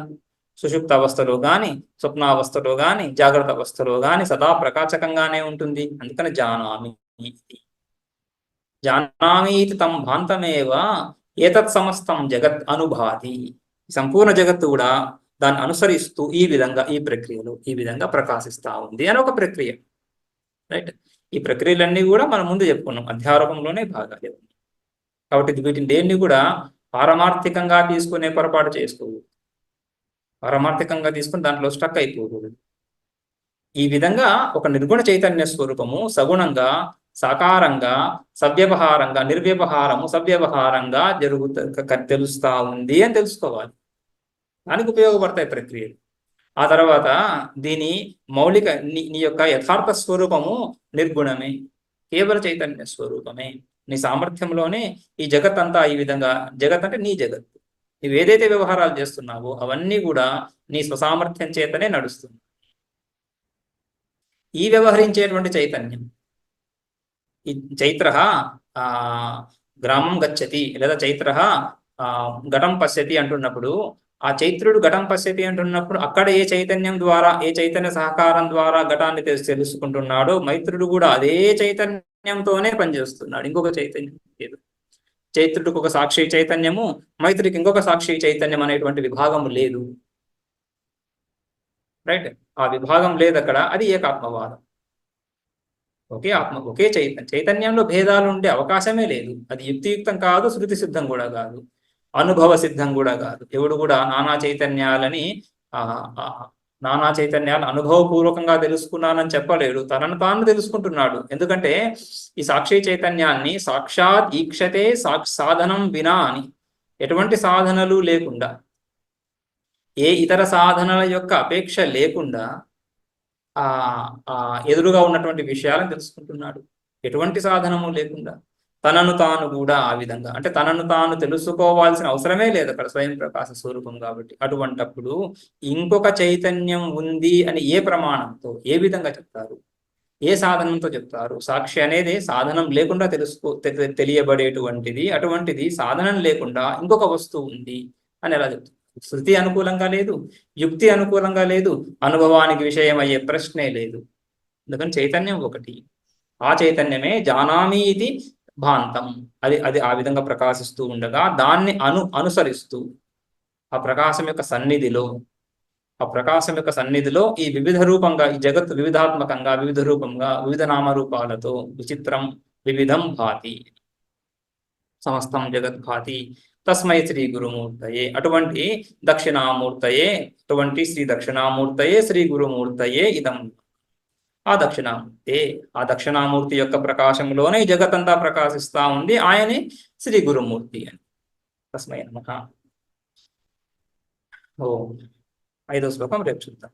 [SPEAKER 1] సుషుప్త అవస్థలో కానీ, స్వప్నావస్థలో కానీ, జాగ్రత్త అవస్థలో కానీ సదా ప్రకాశకంగానే ఉంటుంది. అందుకని జానామి తం భాంతమేవ ఏతత్ సమస్తం జగత్ అనుభాతి. సంపూర్ణ జగత్తు కూడా దాన్ని అనుసరిస్తూ ఈ విధంగా, ఈ ప్రక్రియలో ఈ విధంగా ప్రకాశిస్తూ ఉంది అని ఒక ప్రక్రియ. రైట్. ఈ ప్రక్రియలన్నీ కూడా మనం ముందు చెప్పుకున్నాం, అధ్యారోపంలోనే భాగాలు. కాబట్టి వీటిని దేన్ని కూడా పారమార్థికంగా తీసుకునే పొరపాటు చేసుకోకూడదు. పారమార్థికంగా తీసుకుని దాంట్లో స్టక్ అయిపోకూడదు. ఈ విధంగా ఒక నిర్గుణ చైతన్య స్వరూపము సగుణంగా, సాకారంగా, సవ్యవహారంగా, నిర్వ్యవహారము సవ్యవహారంగా తెలుస్తా ఉంది అని తెలుసుకోవాలి. దానికి ఉపయోగపడతాయి ప్రక్రియలు. ఆ తర్వాత దీని మౌలిక నీ యొక్క యథార్థ స్వరూపము నిర్గుణమే, కేవల చైతన్య స్వరూపమే. నీ సామర్థ్యంలోనే ఈ జగత్ అంతా ఈ విధంగా, జగత్ అంటే నీ జగత్తు, నువ్వు ఏదైతే వ్యవహారాలు చేస్తున్నావో అవన్నీ కూడా నీ స్వసామర్థ్యం చేతనే నడుస్తుంది. ఈ వ్యవహరించేటువంటి చైతన్యం, ఈ చైత్ర గ్రామం గచ్చతి లేదా చైత్ర ఘటం పశ్యతి అంటున్నప్పుడు, ఆ చైత్రుడు ఘటం పశ్యతి అంటున్నప్పుడు అక్కడ ఏ చైతన్యం ద్వారా, ఏ చైతన్య సహకారం ద్వారా ఘటాన్ని తెలుసుకుంటున్నాడో మైత్రుడు కూడా అదే చైతన్యంతోనే పనిచేస్తున్నాడు. ఇంకొక చైతన్యం లేదు. చైత్రుడికి ఒక సాక్షి చైతన్యము, మైత్రుడికి ఇంకొక సాక్షి చైతన్యం అనేటువంటి విభాగము లేదు. రైట్. ఆ విభాగం లేదు అక్కడ. అది ఏకాత్మవాదం. ఒకే చైతన్యంలో భేదాలు ఉండే అవకాశమే లేదు. అది యుక్తియుక్తం కాదు, శృతి సిద్ధం కూడా కాదు, అనుభవ సిద్ధం కూడా కాదు. ఎవడు కూడా నానా చైతన్యాలు అనుభవపూర్వకంగా తెలుసుకున్నానని చెప్పలేడు. తనను తాను తెలుసుకుంటున్నాడు. ఎందుకంటే ఈ సాక్షి చైతన్యాన్ని సాక్షాత్ ఈక్షతే సాధనం వినా అని, ఎటువంటి సాధనలు లేకుండా, ఏ ఇతర సాధనల యొక్క అపేక్ష లేకుండా ఎదురుగా ఉన్నటువంటి విషయాలను తెలుసుకుంటున్నాడు. ఎటువంటి సాధనము లేకుండా తనను తాను కూడా ఆ విధంగా, అంటే తనను తాను తెలుసుకోవాల్సిన అవసరమే లేదు అక్కడ, స్వయం ప్రకాశ స్వరూపం కాబట్టి. అటువంటప్పుడు ఇంకొక చైతన్యం ఉంది అని ఏ ప్రమాణంతో, ఏ విధంగా చెప్తారు, ఏ సాధనంతో చెప్తారు? సాక్షి అనేది సాధనం లేకుండా తెలియబడేటువంటిది. అటువంటిది సాధనం లేకుండా ఇంకొక వస్తువు ఉంది అని ఎలా చెప్తారు? శృతి అనుకూలంగా లేదు, యుక్తి అనుకూలంగా లేదు, అనుభవానికి విషయం అయ్యే ప్రశ్నే లేదు. అందుకని చైతన్యం ఒకటి. ఆ చైతన్యమే జానామి ఇది భాంతం. అది ఆ విధంగా ప్రకాశిస్తూ ఉండగా దాన్ని అనుసరిస్తూ ఆ ప్రకాశం యొక్క సన్నిధిలో ఈ వివిధ రూపంగా, ఈ జగత్తు వివిధాత్మకంగా, వివిధ రూపంగా, వివిధ నామరూపాలతో విచిత్రం వివిధం భాతి, సమస్తం జగత్ భాతి తస్మై శ్రీ గురుమూర్తయే. అటువంటి శ్రీ దక్షిణామూర్తయే శ్రీ గురుమూర్తయే ఇదం. ఆ దక్షిణామూర్తి యొక్క ప్రకాశంలోనే జగత్తంతా ప్రకాశిస్తా ఉంది. ఆయనే శ్రీ గురుమూర్తి అని. తస్మై నమః. ఓం. 5వ శ్లోకం రేపు చూద్దాం.